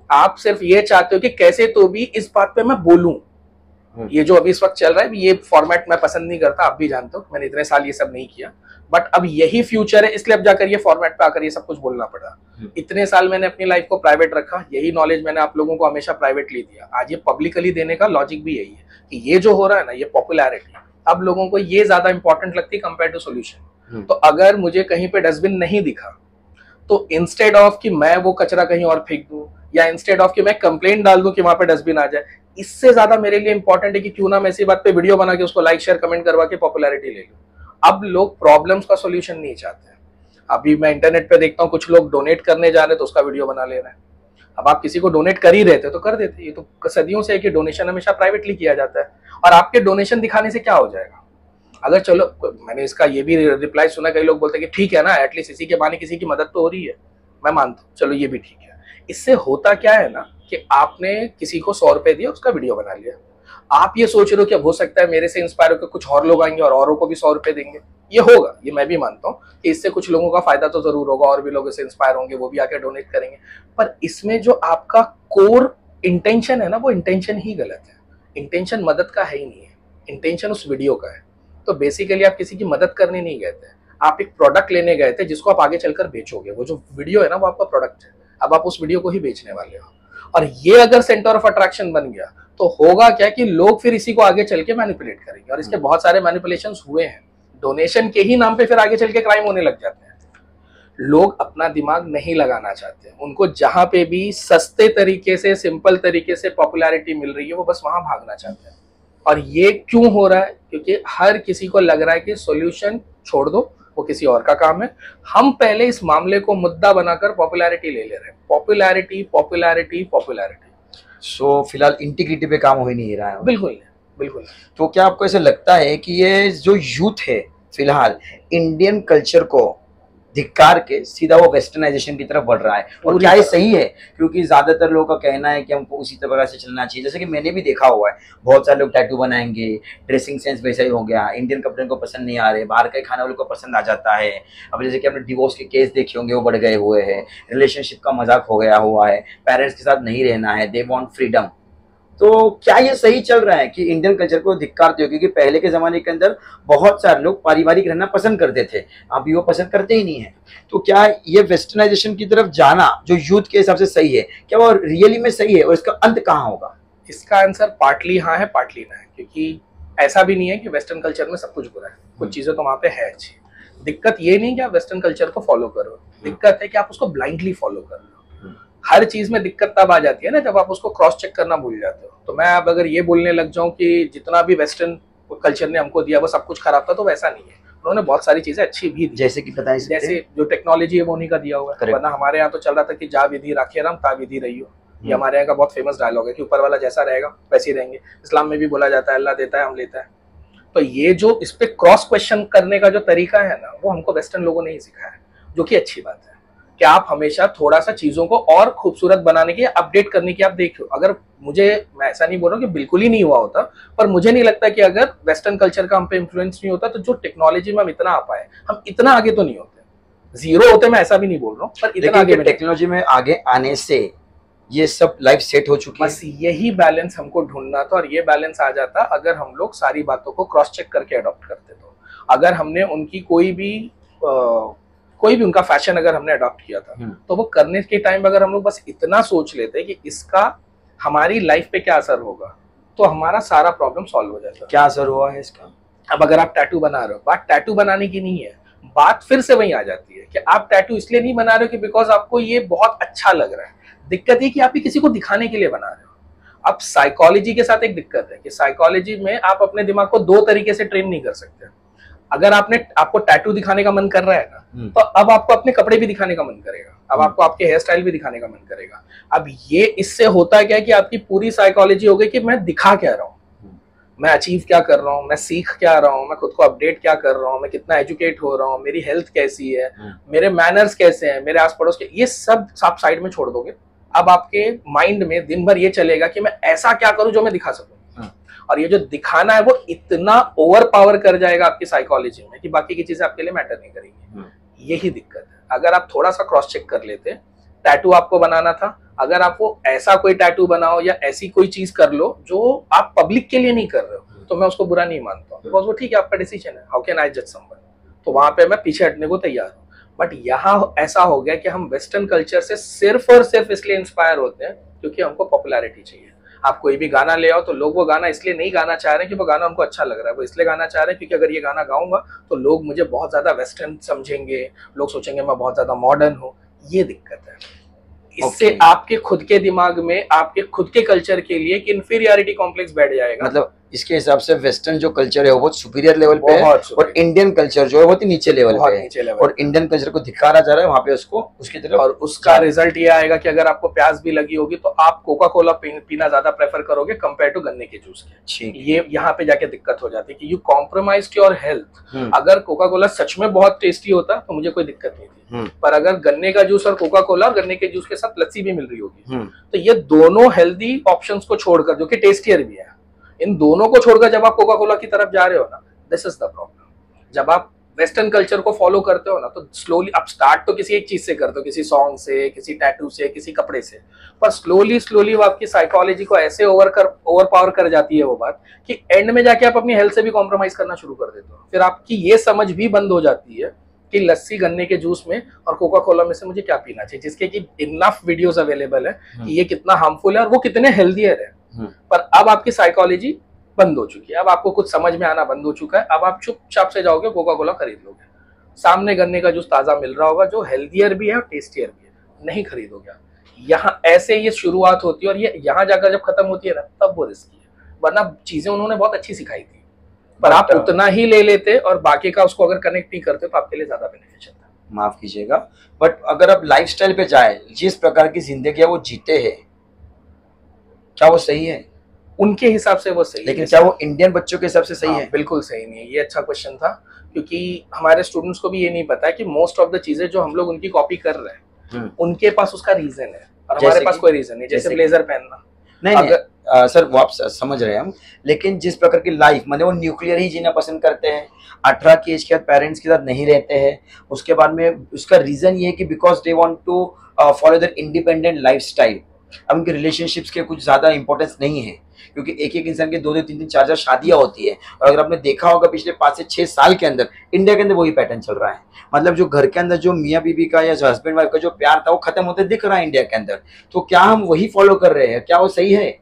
आप सिर्फ ये चाहते हो कि कैसे तो भी इस बात पे मैं बोलूं। ये जो अभी इस वक्त चल रहा है, ये फॉर्मेट मैं पसंद नहीं करता, आप भी जानते हो, मैंने इतने साल ये सब नहीं किया, बट अब यही फ्यूचर है, इसलिए अब जाकर ये फॉर्मेट पे आकर ये सब कुछ बोलना पड़ा। इतने साल मैंने अपनी लाइफ को प्राइवेट रखा, यही नॉलेज मैंने आप लोगों को हमेशा प्राइवेटली दिया। आज ये पब्लिकली देने का लॉजिक भी यही है कि ये जो हो रहा है ना, ये पॉपुलैरिटी अब लोगों को ये ज्यादा इंपॉर्टेंट लगती है कंपेयर टू सोल्यूशन। तो अगर मुझे कहीं पे डस्टबिन नहीं दिखा तो इंस्टेड ऑफ कि मैं वो कचरा कहीं और फेंक दूं, या इंस्टेड ऑफ कि मैं कंप्लेंट डाल दूं कि वहां पे डस्टबिन आ जाए, इससे ज्यादा मेरे लिए इंपॉर्टेंट है कि क्यों ना मैं इसी बात पे वीडियो बना के उसको लाइक शेयर कमेंट करवा के पॉपुलैरिटी ले लूं। अब लोग प्रॉब्लम्स का सॉल्यूशन नहीं चाहते हैं। अभी मैं इंटरनेट पे देखता हूँ कुछ लोग डोनेट करने जा रहे तो उसका वीडियो बना ले रहे हैं। अब आप किसी को डोनेट कर ही रहे थे तो कर देते। ये तो सदियों से है कि डोनेशन हमेशा प्राइवेटली किया जाता है, और आपके डोनेशन दिखाने से क्या हो जाएगा। अगर चलो, मैंने इसका ये भी रिप्लाई सुना, कई लोग बोलते हैं कि ठीक है ना, एटलीस्ट इसी के बहाने किसी की मदद तो हो रही है, मैं मानता हूँ, चलो ये भी ठीक है। इससे होता क्या है ना कि आपने किसी को 100 रुपए दिया, उसका वीडियो बना लिया। आप ये सोच रहे हो कि अब हो सकता है मेरे से इंस्पायर होकर कुछ और लोग आएंगे और औरों को भी 100 रुपए देंगे। ये होगा, ये मैं भी मानता हूँ कि इससे कुछ लोगों का फायदा तो जरूर होगा, और भी लोग इससे इंस्पायर होंगे, वो भी आके डोनेट करेंगे। पर इसमें जो आपका कोर इंटेंशन है ना, वो इंटेंशन ही गलत है। इंटेंशन मदद का है ही नहीं है, इंटेंशन उस वीडियो का है। तो बेसिकली आप किसी की मदद करने नहीं गए थे, आप एक प्रोडक्ट लेने गए थे जिसको आप आगे चलकर बेचोगे। वो जो वीडियो है ना, वो आपका प्रोडक्ट है, अब आप उस वीडियो को ही बेचने वाले हो। और ये अगर सेंटर ऑफ अट्रैक्शन बन गया तो होगा क्या कि लोग फिर इसी को आगे चल के मैनिपुलेट करेंगे, और इसके बहुत सारे मैनिपुलेशंस हुए हैं। डोनेशन के ही नाम पे फिर आगे चल के क्राइम होने लग जाते हैं। लोग अपना दिमाग नहीं लगाना चाहते, उनको जहां पे भी सस्ते तरीके से, सिंपल तरीके से पॉपुलैरिटी मिल रही है, वो बस वहां भागना चाहते हैं। और ये क्यों हो रहा है? क्योंकि हर किसी को लग रहा है कि सॉल्यूशन छोड़ दो, वो किसी और का काम है। हम पहले इस मामले को मुद्दा बनाकर पॉपुलैरिटी ले ले रहे हैं। Popularity popularity popularity. सो फिलहाल इंटीग्रिटी पे काम हो ही नहीं रहा है। बिल्कुल बिल्कुल। तो क्या आपको ऐसा लगता है कि ये जो यूथ है फिलहाल इंडियन कल्चर को धिक्कार के सीधा वो वेस्टर्नाइजेशन की तरफ बढ़ रहा है, और क्या ये सही है? क्योंकि ज्यादातर लोगों का कहना है कि हमको उसी तरह से चलना चाहिए। जैसे कि मैंने भी देखा हुआ है, बहुत सारे लोग टैटू बनाएंगे, ड्रेसिंग सेंस वैसा ही हो गया, इंडियन कपड़े को पसंद नहीं आ रहे, बाहर के खाने वालों को पसंद आ जाता है। अब जैसे कि आपने डिवोर्स के केस देखे होंगे, वो बढ़ गए हुए हैं, रिलेशनशिप का मजाक हो गया हुआ है, पेरेंट्स के साथ नहीं रहना है, दे वांट फ्रीडम। तो क्या ये सही चल रहा है कि इंडियन कल्चर को धिक्कारते हो? क्योंकि पहले के जमाने के अंदर बहुत सारे लोग पारिवारिक रहना पसंद करते थे, अभी वो पसंद करते ही नहीं है। तो क्या ये वेस्टर्नाइजेशन की तरफ जाना जो यूथ के हिसाब से सही है, क्या वो रियली में सही है, और इसका अंत कहाँ होगा? इसका आंसर पार्टली हाँ है, पार्टली ना है। क्योंकि ऐसा भी नहीं है कि वेस्टर्न कल्चर में सब कुछ बुरा है, कुछ चीजें तो वहां पे है अच्छी। दिक्कत ये नहीं कि आप वेस्टर्न कल्चर को फॉलो करो, दिक्कत है कि आप उसको ब्लाइंडली फॉलो कर लो। हर चीज में दिक्कत तब आ जाती है ना जब आप उसको क्रॉस चेक करना भूल जाते हो। तो मैं अब अगर ये बोलने लग जाऊं कि जितना भी वेस्टर्न कल्चर ने हमको दिया वो सब कुछ खराब था, तो वैसा नहीं है। उन्होंने बहुत सारी चीजें अच्छी भी दी, जैसे कि बताइए। जैसे जो टेक्नोलॉजी है वो उन्हीं का दिया हुआ है। वरना हमारे यहाँ तो चल रहा था कि जा विधि राखे राम ता विधि रही हो। ये हमारे यहाँ का बहुत फेमस डायलॉग है कि ऊपर वाला जैसा रहेगा वैसे ही रहेंगे। इस्लाम में भी बोला जाता है अल्लाह देता है हम लेता है। तो ये जो इस पे क्रॉस क्वेश्चन करने का जो तरीका है ना, वो हमको वेस्टर्न लोगों ने ही सिखाया है, जो कि अच्छी बात है। कि आप हमेशा थोड़ा सा चीजों को और खूबसूरत बनाने की, अपडेट करने की आप देखो। अगर मैं ऐसा नहीं बोल रहा हूँ कि बिल्कुल ही नहीं हुआ होता, पर मुझे नहीं लगता कि अगर वेस्टर्न कल्चर का हम पे इन्फ्लुएंस नहीं होता तो जो टेक्नोलॉजी में हम इतना आ पाए, हम इतना आगे तो नहीं होते। जीरो होते, मैं ऐसा भी नहीं बोल रहा हूँ, पर इतना आगे टेक्नोलॉजी में आगे आने से ये सब लाइफ सेट हो चुकी है। बस यही बैलेंस हमको ढूंढना था, और ये बैलेंस आ जाता अगर हम लोग सारी बातों को क्रॉस चेक करके अडॉप्ट करते। तो अगर हमने उनकी कोई भी उनका फैशन अगर हमने अडॉप्ट किया था, तो वो करने के टाइम अगर हम लोग बस इतना सोच लेते कि इसका हमारी लाइफ पे क्या असर होगा, तो हमारा सारा प्रॉब्लम सॉल्व हो जाता। क्या असर हुआ है इसका? अब अगर आप टैटू बना रहे हो, बात टैटू बनाने की नहीं है, बात फिर से वही आ जाती है कि आप टैटू इसलिए नहीं बना रहे हो कि बिकॉज आपको ये बहुत अच्छा लग रहा है। दिक्कत ये कि आप ये किसी को दिखाने के लिए बना रहे हो। अब साइकोलॉजी के साथ एक दिक्कत है कि साइकोलॉजी में आप अपने दिमाग को दो तरीके से ट्रेन नहीं कर सकते। अगर आपको टैटू दिखाने का मन कर रहा है ना, तो अब आपको अपने कपड़े भी दिखाने का मन करेगा, अब आपको आपके हेयर स्टाइल भी दिखाने का मन करेगा। अब ये इससे होता क्या है कि आपकी पूरी साइकोलॉजी हो गई कि मैं दिखा क्या रहा हूँ, मैं अचीव क्या कर रहा हूँ, मैं सीख क्या रहा हूँ, मैं खुद को अपडेट क्या कर रहा हूँ, मैं कितना एजुकेट हो रहा हूँ, मेरी हेल्थ कैसी है, मेरे मैनर्स कैसे हैं, मेरे आस पड़ोस के, ये सब आप साइड में छोड़ दोगे। अब आपके माइंड में दिन भर ये चलेगा कि मैं ऐसा क्या करूं जो मैं दिखा सकूं, और ये जो दिखाना है वो इतना ओवर पावर कर जाएगा आपकी साइकोलॉजी में कि बाकी की चीजें आपके लिए मैटर नहीं करेंगी। यही दिक्कत है। अगर आप थोड़ा सा क्रॉस चेक कर लेते, टैटू आपको बनाना था, अगर आप वो ऐसा कोई टैटू बनाओ या ऐसी कोई चीज कर लो जो आप पब्लिक के लिए नहीं कर रहे हो, तो मैं उसको बुरा नहीं मानता हूँ, बिकॉज वो ठीक है, आपका डिसीजन है। हाउ कैन आई जज समवन? तो वहां पे मैं पीछे हटने को तैयार हूँ। बट यहाँ ऐसा हो गया कि हम वेस्टर्न कल्चर से सिर्फ और सिर्फ इसलिए इंस्पायर होते हैं क्योंकि हमको पॉपुलैरिटी चाहिए। आप कोई भी गाना ले आओ तो लोग वो गाना इसलिए नहीं गाना चाह रहे हैं कि वो गाना उनको अच्छा लग रहा है, वो इसलिए गाना चाह रहे हैं क्योंकि अगर ये गाना गाऊंगा तो लोग मुझे बहुत ज्यादा वेस्टर्न समझेंगे, लोग सोचेंगे मैं बहुत ज्यादा मॉडर्न हूँ। ये दिक्कत है। इससे आपके खुद के दिमाग में आपके खुद के कल्चर के लिए एक इंफीरियरिटी कॉम्प्लेक्स बैठ जाएगा। मतलब इसके हिसाब से वेस्टर्न जो कल्चर है वो बहुत सुपीरियर लेवल पे है, और इंडियन कल्चर जो है वो नीचे लेवल पे है, और इंडियन कल्चर को दिखा जा रहा है वहाँ पे उसको उसकी तरफ। और उसका रिजल्ट ये आएगा कि अगर आपको प्यास भी लगी होगी तो आप कोका कोला पीना ज्यादा प्रेफर करोगे कंपेयर टू गन्ने के जूस के। ये यहाँ पे जाके दिक्कत हो जाती है कि यू कॉम्प्रोमाइज योर हेल्थ। अगर कोका कोला सच में बहुत टेस्टी होता तो मुझे कोई दिक्कत नहीं थी, पर अगर गन्ने का जूस और कोका कोला और गन्ने के जूस के साथ लस्सी भी मिल रही होगी, तो ये दोनों हेल्दी ऑप्शंस को छोड़कर, जो कि टेस्टियर भी है, इन दोनों को छोड़कर जब आप कोका कोला की तरफ जा रहे हो ना, दिस इज द प्रॉब्लम। जब आप वेस्टर्न कल्चर को फॉलो करते हो ना, तो स्लोली आप स्टार्ट तो किसी एक चीज से करते हो, किसी सॉन्ग से, किसी टैटू से, किसी कपड़े से, पर स्लोली वो आपकी साइकोलॉजी को ऐसे ओवर पावर कर जाती है वो बात कि एंड में जाके आप अपनी हेल्थ से भी कॉम्प्रोमाइज करना शुरू कर देते हो। फिर आपकी ये समझ भी बंद हो जाती है कि लस्सी गन्ने के जूस में और कोका कोला में से मुझे क्या पीना चाहिए, जिसके कि इनफ वीडियोस अवेलेबल है कि ये कितना हार्मफुल है और वो कितने हेल्दियर है। पर अब आपकी साइकोलॉजी बंद हो चुकी है, अब आपको कुछ समझ में आना बंद हो चुका है। अब आप चुपचाप से जाओगे कोका कोला खरीद लोगे, सामने गन्ने का जूस ताजा मिल रहा होगा जो हेल्दियर भी है और टेस्टियर भी है, नहीं खरीदोगे। यहाँ ऐसे ये शुरुआत होती है, और ये यहाँ जाकर जब खत्म होती है ना, तब वो रिस्की है। वरना चीजें उन्होंने बहुत अच्छी सिखाई थी, पर आप उतना ही ले लेते और बाकी का उसको अगर कनेक्ट नहीं करते तो आपके लिए ज्यादा बेनिफिशियल था। माफ कीजिएगा, बट अगर आप लाइफस्टाइल पे जाए, जिस प्रकार की जिंदगी वो जीते हैं, क्या वो सही है? उनके हिसाब से वो सही, लेकिन क्या वो इंडियन बच्चों के हिसाब से सही है? बिल्कुल सही नहीं है। ये अच्छा क्वेश्चन था, क्योंकि हमारे स्टूडेंट्स को भी ये नहीं पता है कि मोस्ट ऑफ द चीजें जो हम लोग उनकी कॉपी कर रहे हैं, उनके पास उसका रीजन है और हमारे पास कोई रीजन नहीं। जैसे ब्लेजर पहनना, नहीं सर वो आप समझ रहे हैं हम, लेकिन जिस प्रकार की लाइफ, मतलब वो न्यूक्लियर ही जीना पसंद करते हैं, 18 की एज के बाद पेरेंट्स के साथ नहीं रहते हैं, उसके बाद में उसका रीजन ये है कि because they want to follow their independent lifestyle. अब उनके रिलेशनशिप्स के कुछ ज्यादा इंपॉर्टेंस नहीं है, क्योंकि एक एक इंसान के 2-2, 3-3, 4-4 शादियां होती है, और अगर आपने देखा होगा पिछले 5 से 6 साल के अंदर इंडिया के अंदर वही पैटर्न चल रहा है। मतलब जो घर के अंदर जो मियाँ बीबी का या जो हस्बैंड वाइफ का जो प्यार था वो खत्म होते दिख रहा है इंडिया के अंदर। तो क्या हम वही फॉलो कर रहे हैं? क्या वो सही है?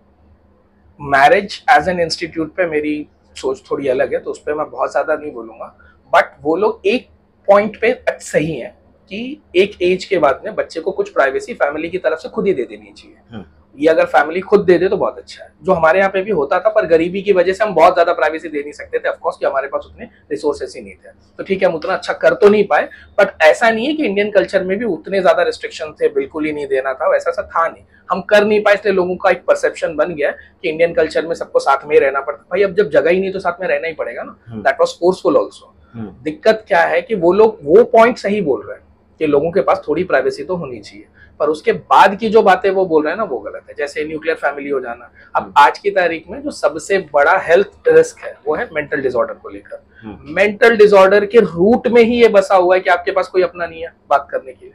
मैरिज एज एन इंस्टीट्यूट पे मेरी सोच थोड़ी अलग है, तो उस पर मैं बहुत ज्यादा नहीं बोलूंगा। बट वो लोग एक पॉइंट पे सही है कि एक एज के बाद में बच्चे को कुछ प्राइवेसी फैमिली की तरफ से खुद ही दे देनी चाहिए। ये अगर फैमिली खुद दे दे तो बहुत अच्छा है, जो हमारे यहाँ पे भी होता था, पर गरीबी की वजह से हम बहुत ज्यादा प्राइवेसी दे नहीं सकते थे, ऑफकोर्स कि हमारे पास उतने रिसोर्सेस ही नहीं थे। तो ठीक है, हम उतना अच्छा कर तो नहीं पाए, बट ऐसा नहीं है कि इंडियन कल्चर में भी उतने ज्यादा रिस्ट्रिक्शन थे, बिल्कुल ही नहीं देना था, वैसा सा था नहीं। हम कर नहीं पाए, इसलिए लोगों का एक परसेप्शन बन गया कि इंडियन कल्चर में सबको साथ में रहना पड़ता। भाई अब जब जगह ही नहीं तो साथ में रहना ही पड़ेगा ना। That was forceful also. दिक्कत क्या है कि वो लोग वो पॉइंट सही बोल रहे हैं, कि लोगों के पास थोड़ी प्राइवेसी तो होनी चाहिए, पर उसके बाद की जो बातें वो बोल रहे हैं ना वो गलत है। जैसे न्यूक्लियर फैमिली हो जाना, अब आज की तारीख में जो सबसे बड़ा हेल्थ रिस्क है वो है मेंटल डिसऑर्डर को लेकर। मेंटल डिसऑर्डर के रूट में ही ये बसा हुआ है कि आपके पास कोई अपना नहीं है बात करने के लिए।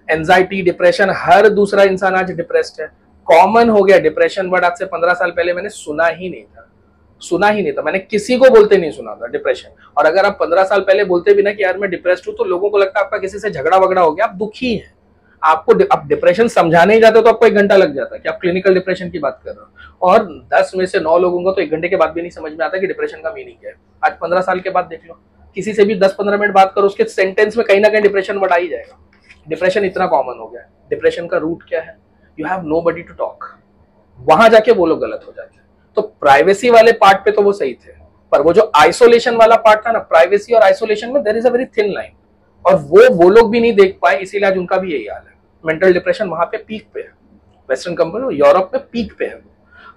एंजाइटी, डिप्रेशन, हर दूसरा इंसान आज डिप्रेस्ड है, कॉमन हो गया डिप्रेशन वर्ड। आज से 15 साल पहले मैंने सुना ही नहीं था, मैंने किसी को बोलते नहीं सुना था डिप्रेशन। और अगर आप 15 साल पहले बोलते भी ना कि यार मैं डिप्रेस्ड हूं, तो लोगों को लगता है आपका किसी से झगड़ा वगड़ा हो गया, आप दुखी हैं। आपको आप डिप्रेशन समझाने ही जाते तो आपको 1 घंटा लग जाता है कि आप क्लिनिकल डिप्रेशन की बात कर रहे हो। और 10 में से 9 लोगों को तो 1 घंटे के बाद भी नहीं समझ में आता कि डिप्रेशन का मीनिंग क्या है। आज 15 साल के बाद देख लो, किसी से भी 10-15 मिनट बात करो, उसके सेंटेंस में कहीं ना कहीं डिप्रेशन वर्ड आ ही जाएगा। डिप्रेशन इतना कॉमन हो गया है। डिप्रेशन का रूट क्या है? You have nobody to talk. वहां जाके वो लोग गलत हो जाते हैं। तो प्राइवेसी वाले पार्ट पे तो वो सही थे, पर वो जो आइसोलेशन वाला पार्ट था ना, प्राइवेसी और आइसोलेशन में there is a very thin line, और वो लोग भी नहीं देख पाए, इसीलिए आज उनका भी यही हाल है। मेंटल डिप्रेशन वहां पे पीक पे है, वेस्टर्न कंट्री यूरोप में पीक पे है।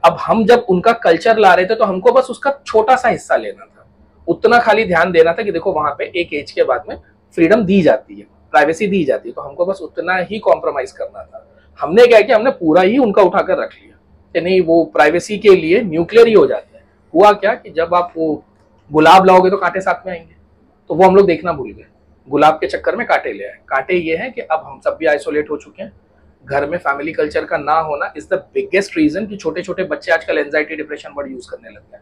अब हम जब उनका कल्चर ला रहे थे तो हमको बस उसका छोटा सा हिस्सा लेना था, उतना खाली ध्यान देना था कि देखो वहां पे एक एज के बाद में फ्रीडम दी जाती है, प्राइवेसी दी जाती है, तो हमको बस उतना ही कॉम्प्रोमाइज करना था। हमने क्या किया, हमने पूरा ही उनका उठाकर रख लिया कि नहीं वो प्राइवेसी के लिए न्यूक्लियर ही हो जाते हैं। हुआ क्या कि जब आप वो गुलाब लाओगे तो कांटे साथ में आएंगे, तो वो हम लोग देखना भूल गए, गुलाब के चक्कर में कांटे ले आए। कांटे ये हैं कि अब हम सब भी आइसोलेट हो चुके हैं, घर में फैमिली कल्चर का ना होना इज द बिगेस्ट रीजन कि छोटे छोटे बच्चे आजकल एंजाइटी डिप्रेशन वर्ड यूज करने लग गए।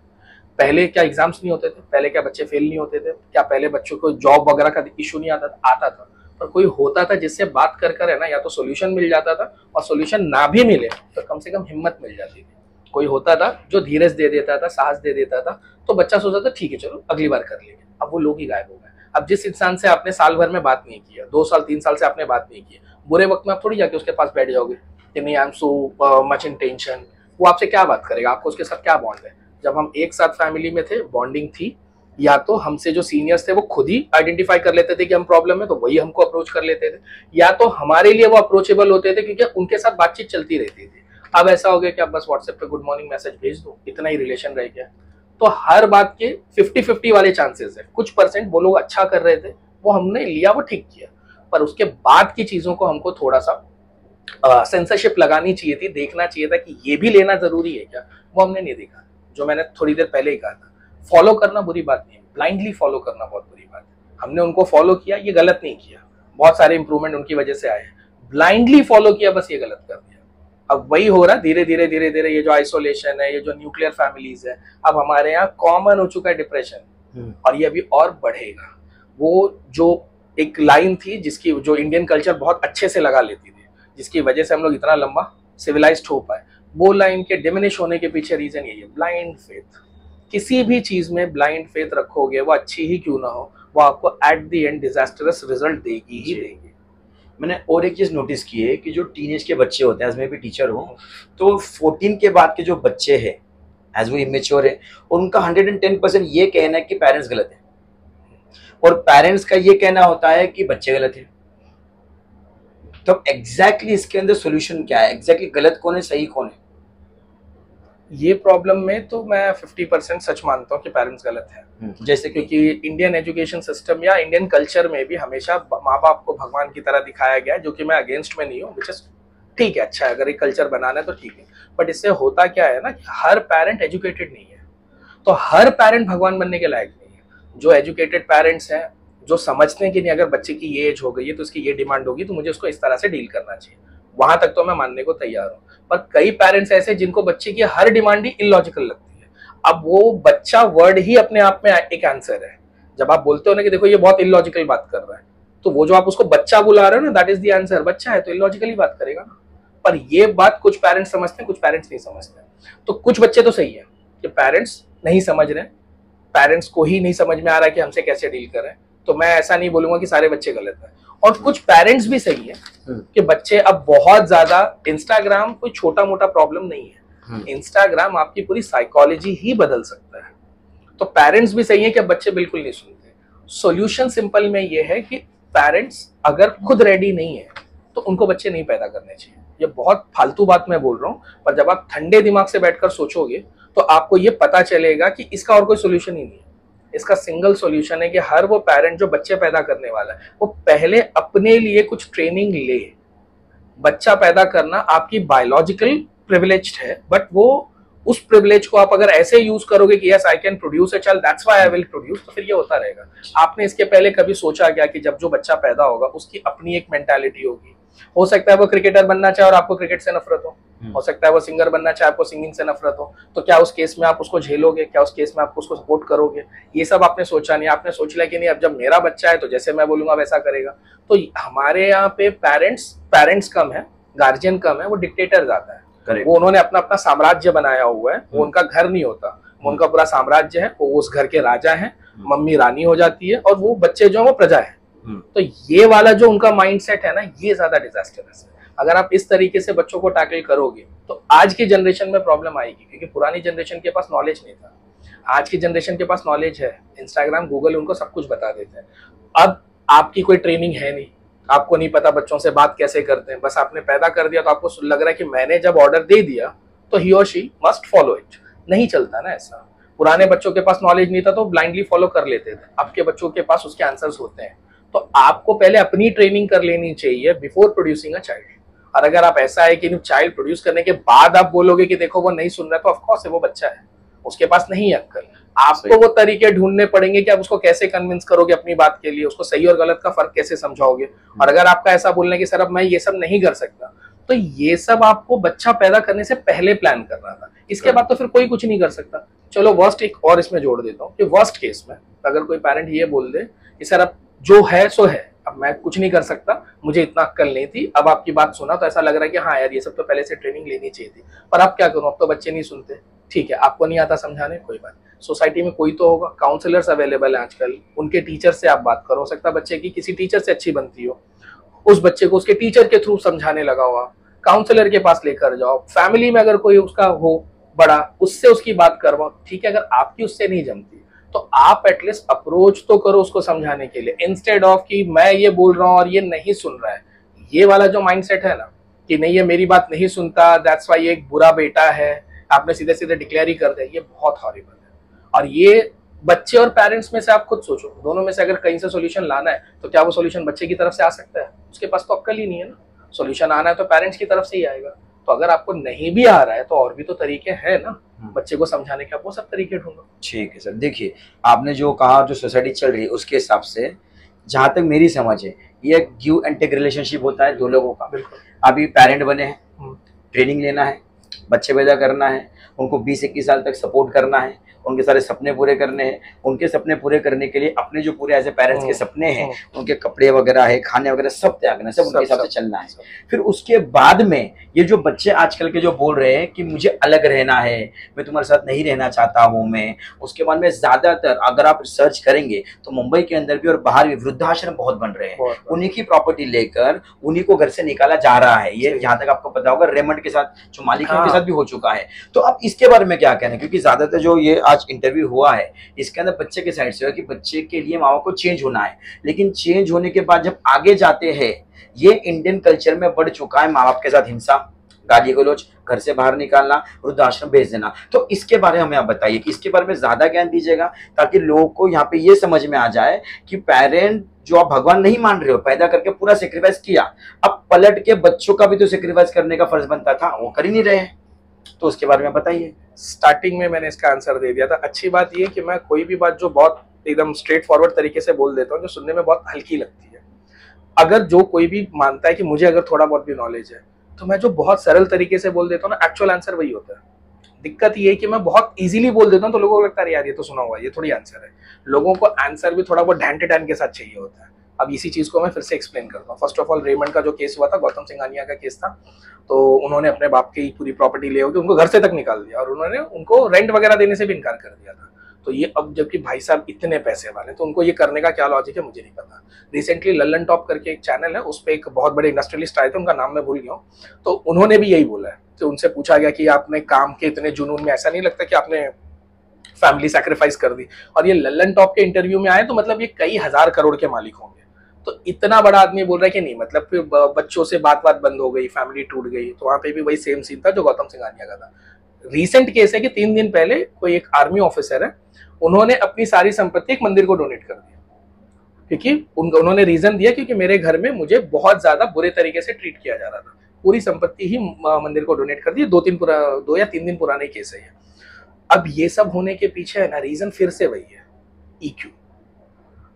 पहले क्या एग्जाम्स नहीं होते थे? पहले क्या बच्चे फेल नहीं होते थे? क्या पहले बच्चों को जॉब वगैरह का इशू नहीं आता था? पर कोई होता था जिससे बात कर है ना, या तो सोल्यूशन मिल जाता था, और सोल्यूशन ना भी मिले तो कम से कम हिम्मत मिल जाती थी। कोई होता था जो धीरज दे देता था, साहस दे देता था, तो बच्चा सोचता था ठीक है चलो अगली बार कर लेंगे। अब वो लोग ही गायब हो गए। अब जिस इंसान से आपने साल भर में बात नहीं किया, 2 साल 3 साल से आपने बात नहीं की, बुरे वक्त में आप थोड़ी जाके उसके पास बैठ जाओगे कि नहीं I am so much in tension. वो आपसे क्या बात करेगा? आपको उसके साथ क्या बॉन्ड है? जब हम एक साथ फैमिली में थे, बॉन्डिंग थी, या तो हमसे जो सीनियर्स थे वो खुद ही आइडेंटिफाई कर लेते थे कि हम प्रॉब्लम है, तो वही हमको अप्रोच कर लेते थे, या तो हमारे लिए वो अप्रोचेबल होते थे क्योंकि उनके साथ बातचीत चलती रहती थी। अब ऐसा हो गया कि आप बस व्हाट्सएप पे गुड मॉर्निंग मैसेज भेज दो, इतना ही रिलेशन रह गया। तो हर बात के 50-50 वाले चांसेस है। कुछ परसेंट वो लोग अच्छा कर रहे थे, वो हमने लिया, वो ठीक किया, पर उसके बाद की चीजों को हमको थोड़ा सा सेंसरशिप लगानी चाहिए थी, देखना चाहिए था कि ये भी लेना जरूरी है क्या, वो हमने नहीं देखा। जो मैंने थोड़ी देर पहले ही कहा था, फॉलो करना बुरी बात नहीं है, ब्लाइंडली फॉलो करना बहुत बुरी बात है। हमने उनको फॉलो किया, ये गलत नहीं किया, बहुत सारे इंप्रूवमेंट उनकी वजह से आए। ब्लाइंडली फॉलो किया, बस ये गलत कर दिया। अब वही हो रहा धीरे धीरे ये जो आइसोलेशन है, ये जो न्यूक्लियर फैमिलीज है, अब हमारे यहाँ कॉमन हो चुका है डिप्रेशन, और ये अभी और बढ़ेगा। वो जो एक लाइन थी जिसकी जो इंडियन कल्चर बहुत अच्छे से लगा लेती थी, जिसकी वजह से हम लोग इतना लंबा सिविलाइज्ड हो पाए, वो लाइन के डिमिनिश होने के पीछे रीजन यही है, ब्लाइंड फेथ। किसी भी चीज में ब्लाइंड फेथ रखोगे, वो अच्छी ही क्यों ना हो, वो आपको at the end disastrous result देगी ही देगी। मैंने और एक चीज नोटिस की है कि जो टीनेज के बच्चे होते हैं, एज मैं भी टीचर हूँ, तो 14 के बाद के जो बच्चे हैं, एज वो इमेच्योर है, उनका 110% ये कहना है कि पेरेंट्स गलत है, और पेरेंट्स का ये कहना होता है कि बच्चे गलत है। तो एग्जैक्टली इसके अंदर सोल्यूशन क्या है? एग्जैक्टली गलत कौन है, सही कौन है? ये प्रॉब्लम में तो मैं 50% सच मानता हूँ कि पेरेंट्स गलत है। जैसे क्योंकि इंडियन एजुकेशन सिस्टम या इंडियन कल्चर में भी हमेशा माँ बाप को भगवान की तरह दिखाया गया है, जो कि मैं अगेंस्ट में नहीं हूँ, विच इज ठीक है, अच्छा है, अगर एक कल्चर बनाना है तो ठीक है। बट इससे होता क्या है ना कि हर पेरेंट एजुकेटेड नहीं है, तो हर पेरेंट भगवान बनने के लायक नहीं है। जो एजुकेटेड पेरेंट्स हैं, जो समझते हैं कि नहीं अगर बच्चे की ये एज हो गई है तो इसकी ये डिमांड होगी, तो मुझे उसको इस तरह से डील करना चाहिए, वहां तक तो मैं मानने को तैयार हूँ। पर कई पेरेंट्स ऐसे जिनको बच्चे की हर डिमांड ही इलॉजिकल लगती है। अब वो बच्चा वर्ड ही अपने आप में एक आंसर है। जब आप बोलते हो ना कि देखो ये बहुत इलॉजिकल बात कर रहा है, तो वो जो आप उसको बच्चा बुला रहे हो ना, दैट इज द आंसर। बच्चा है तो इलॉजिकली बात करेगा ना। पर ये बात कुछ पेरेंट्स समझते हैं, कुछ पेरेंट्स नहीं समझते। तो कुछ बच्चे तो सही है कि पेरेंट्स नहीं समझ रहे, पेरेंट्स को ही नहीं समझ में आ रहा है कि हमसे कैसे डील करें। तो मैं ऐसा नहीं बोलूंगा कि सारे बच्चे गलत हैं। और कुछ पेरेंट्स भी सही है कि बच्चे अब बहुत ज्यादा, इंस्टाग्राम कोई छोटा मोटा प्रॉब्लम नहीं है, इंस्टाग्राम आपकी पूरी साइकोलॉजी ही बदल सकता है। तो पेरेंट्स भी सही है कि अब बच्चे बिल्कुल नहीं सुनते। सॉल्यूशन सिंपल में ये है कि पेरेंट्स अगर खुद रेडी नहीं है तो उनको बच्चे नहीं पैदा करने चाहिए। ये बहुत फालतू बात मैं बोल रहा हूँ, पर जब आप ठंडे दिमाग से बैठकर सोचोगे तो आपको ये पता चलेगा कि इसका और कोई सोल्यूशन ही नहीं है। इसका सिंगल सॉल्यूशन है कि हर वो पेरेंट जो बच्चे पैदा करने वाला है वो पहले अपने लिए कुछ ट्रेनिंग ले। बच्चा पैदा करना आपकी बायोलॉजिकल प्रिविलेज है, बट वो उस प्रिविलेज को आप अगर ऐसे यूज करोगे कि yes I can produce a child, that's why I will produce, तो फिर ये होता रहेगा। आपने इसके पहले कभी सोचा क्या कि जब जो बच्चा पैदा होगा उसकी अपनी एक मेंटालिटी होगी। हो सकता है वो क्रिकेटर बनना चाहे और आपको क्रिकेट से नफरत हो सकता है वो सिंगर बनना चाहे आपको सिंगिंग से नफरत हो, तो क्या उस केस में आप उसको झेलोगे? क्या उस केस में आप उसको सपोर्ट करोगे? ये सब आपने सोचा नहीं। आपने सोच लिया कि नहीं, अब जब मेरा बच्चा है तो जैसे मैं बोलूंगा वैसा करेगा। तो हमारे यहाँ पे पेरेंट्स कम है, गार्जियन कम है, वो डिक्टेटर ज्यादा है। वो उन्होंने अपना अपना साम्राज्य बनाया हुआ है, वो उनका घर नहीं होता, वो उनका पूरा साम्राज्य है, वो उस घर के राजा हैं, मम्मी रानी हो जाती है और वो बच्चे जो है वो प्रजा है। तो ये वाला जो उनका माइंडसेट है ना, ये ज्यादा डिजास्टरस है। अगर आप इस तरीके से बच्चों को टैकल करोगे तो आज की जनरेशन में प्रॉब्लम आएगी, क्योंकि पुरानी जनरेशन के पास नॉलेज नहीं था। आज की जनरेशन के पास नॉलेज है, इंस्टाग्राम गूगल उनको सब कुछ बता देते हैं। अब आपकी कोई ट्रेनिंग है नहीं, आपको नहीं पता बच्चों से बात कैसे करते हैं, बस आपने पैदा कर दिया तो आपको लग रहा है कि मैंने जब ऑर्डर दे दिया तो ही और शी मस्ट फॉलो इट। नहीं चलता ना ऐसा। पुराने बच्चों के पास नॉलेज नहीं था तो ब्लाइंडली फॉलो कर लेते थे, आपके बच्चों के पास उसके आंसर्स होते हैं। तो आपको पहले अपनी ट्रेनिंग कर लेनी चाहिए बिफोर प्रोड्यूसिंग अ चाइल्ड। और अगर आप ऐसा है कि चाइल्ड प्रोड्यूस करने के बाद आप बोलोगे कि देखो वो नहीं सुन रहा, तो ऑफकोर्स वो बच्चा है, उसके पास नहीं है अक्ल। आपको वो तरीके ढूंढने पड़ेंगे कि आप उसको कैसे कन्विंस करोगे अपनी बात के लिए, उसको सही और गलत का फर्क कैसे समझाओगे। और अगर आपका ऐसा बोलना है कि सर अब मैं ये सब नहीं कर सकता, तो ये सब आपको बच्चा पैदा करने से पहले प्लान करना था। इसके बाद तो फिर कोई कुछ नहीं कर सकता। चलो वर्स्ट एक और इसमें जोड़ देता हूँ कि वर्स्ट केस में अगर कोई पेरेंट ये बोल दे कि सर अब जो है सो है, अब मैं कुछ नहीं कर सकता, मुझे इतना अक्ल नहीं थी, अब आपकी बात सुना तो ऐसा लग रहा है कि हाँ यार ये सब तो पहले से ट्रेनिंग लेनी चाहिए थी, पर अब क्या करूं, अब तो बच्चे नहीं सुनते। ठीक है, आपको नहीं आता समझाने, कोई बात। सोसाइटी में कोई तो होगा, काउंसलर्स अवेलेबल है आजकल, उनके टीचर से आप बात करो। हो सकता है बच्चे की किसी टीचर से अच्छी बनती हो, उस बच्चे को उसके टीचर के थ्रू समझाने लगा हुआ, काउंसलर के पास लेकर जाओ। फैमिली में अगर कोई उसका हो बड़ा, उससे उसकी बात करवाओ। ठीक है, अगर आपकी उससे नहीं जमती तो आप एटलीस्ट अप्रोच तो करो उसको समझाने के लिए, इंस्टेड ऑफ कि मैं ये बोल रहा हूँ और ये नहीं सुन रहा है। ये वाला जो माइंडसेट है ना कि नहीं ये मेरी बात नहीं सुनता, दैट्स वाई ये एक बुरा बेटा है, आपने सीधे सीधे डिक्लेयर ही कर दिया, ये बहुत हॉरिबल है। और ये बच्चे और पेरेंट्स में से आप खुद सोचो, दोनों में से अगर कहीं से सोल्यूशन लाना है तो क्या वो सोल्यूशन बच्चे की तरफ से आ सकता है? उसके पास तो अक्ल ही नहीं है ना। सोल्यूशन आना है तो पेरेंट्स की तरफ से ही आएगा। तो अगर आपको नहीं भी आ रहा है तो और भी तो तरीके हैं ना बच्चे को समझाने के, आप वो सब तरीके ढूंढो। ठीक है सर, देखिए आपने जो कहा, जो सोसाइटी चल रही है उसके हिसाब से जहाँ तक मेरी समझ है, ये गिव एंड टेक रिलेशनशिप होता है दो लोगों का। बिल्कुल। अभी पेरेंट बने हैं, ट्रेनिंग लेना है, बच्चे पैदा करना है, उनको 20-21 साल तक सपोर्ट करना है, उनके सारे सपने पूरे करने हैं। उनके सपने पूरे करने के लिए अपने जो पूरे एज ए पेरेंट्स के सपने हैं, उनके कपड़े वगैरह है, खाने वगैरह सब त्याग करना, सब उनके हिसाब से चलना है। फिर उसके बाद में ये जो बच्चे आजकल के जो बोल रहे हैं कि मुझे अलग रहना है, मैं तुम्हारे साथ नहीं रहना चाहता हूँ मैं, उसके बाद में ज्यादातर अगर आप रिसर्च करेंगे तो मुंबई के अंदर भी और बाहर भी वृद्धाश्रम बहुत बन रहे हैं। उन्हीं की प्रॉपर्टी लेकर उन्हीं को घर से निकाला जा रहा है। ये जहां तक आपको पता होगा रेमंड के साथ, जो मालिक है, उनके साथ भी हो चुका है। तो अब इसके बारे में क्या कहना है? क्योंकि ज्यादातर जो ये आज इंटरव्यू हुआ है इसके अंदर बच्चे के साइड से हुआ कि बच्चे के लिए माँ बाप को चेंज होना है, लेकिन चेंज होने के बाद जब आगे जाते हैं, ये इंडियन कल्चर में बढ़ चुका है माँ बाप के साथ हिंसा, गाली गलौज, घर से बाहर निकालना, वृद्धाश्रम भेज देना। तो इसके बारे में हमें आप बताइए कि इसके बारे में ज्यादा ज्ञान दीजिएगा ताकि लोगों को यहाँ पे ये समझ में आ जाए कि पेरेंट जो आप भगवान नहीं मान रहे हो, पैदा करके पूरा सेक्रीफाइस किया, अब पलट के बच्चों का भी तो सेक्रीफाइस करने का फर्ज बनता था, वो कर ही नहीं रहे हैं। तो उसके बारे में बताइए। स्टार्टिंग में मैंने इसका आंसर दे दिया था। अच्छी बात यह कि मैं कोई भी बात जो बहुत एकदम स्ट्रेट फॉरवर्ड तरीके से बोल देता हूँ, जो सुनने में बहुत हल्की लगती है। अगर जो कोई भी मानता है कि मुझे अगर थोड़ा बहुत भी नॉलेज है, तो मैं जो बहुत सरल तरीके से बोल देता हूँ ना, एक्चुअल आंसर वही होता है। दिक्कत ये है कि मैं बहुत इजीली बोल देता हूँ तो लोगों को लगता है यार ये तो सुना हुआ है, ये थोड़ी आंसर है। लोगों को आंसर भी थोड़ा बहुत ढैन टैन के साथ चाहिए होता है। अब इसी चीज को मैं फिर से एक्सप्लेन करता हूँ। फर्स्ट ऑफ ऑल, रेमंड का जो केस हुआ था, गौतम सिंघानिया का केस था, तो उन्होंने अपने बाप की पूरी प्रॉपर्टी ले होकर उनको घर से तक निकाल दिया और उन्होंने उनको रेंट वगैरह देने से भी इनकार कर दिया था। तो ये अब जबकि भाई साहब इतने पैसे वाले, तो उनको ये करने का क्या लॉजिक है मुझे नहीं पता। रिसेंटली लल्लन टॉप करके एक चैनल है, उस पर एक बहुत बड़े इंडस्ट्रियलिस्ट आए थे, उनका नाम मैं भूल गया हूँ, तो उन्होंने भी यही बोला है। तो उनसे पूछा गया कि आपने काम के इतने जुनून में ऐसा नहीं लगता कि आपने फैमिली सैक्रिफाइस कर दी? और ये लल्लन टॉप के इंटरव्यू में आए तो मतलब ये कई हजार करोड़ के मालिक होंगे। तो इतना बड़ा आदमी बोल रहा है कि नहीं, मतलब फिर बच्चों से बात बंद हो गई, फैमिली टूट गई। तो वहां पे भी वही सेम सीन था जो गौतम सिंघानिया का था। रीसेंट केस है कि 3 दिन पहले कोई एक आर्मी ऑफिसर है, उन्होंने अपनी सारी संपत्ति एक मंदिर को डोनेट कर दिया, क्योंकि उन्होंने रीजन दिया क्योंकि मेरे घर में मुझे बहुत ज्यादा बुरे तरीके से ट्रीट किया जा रहा था। पूरी संपत्ति ही मंदिर को डोनेट कर दी। 2 या 3 दिन पुराने केस है ये। अब ये सब होने के पीछे है ना रीजन फिर से वही है, EQ।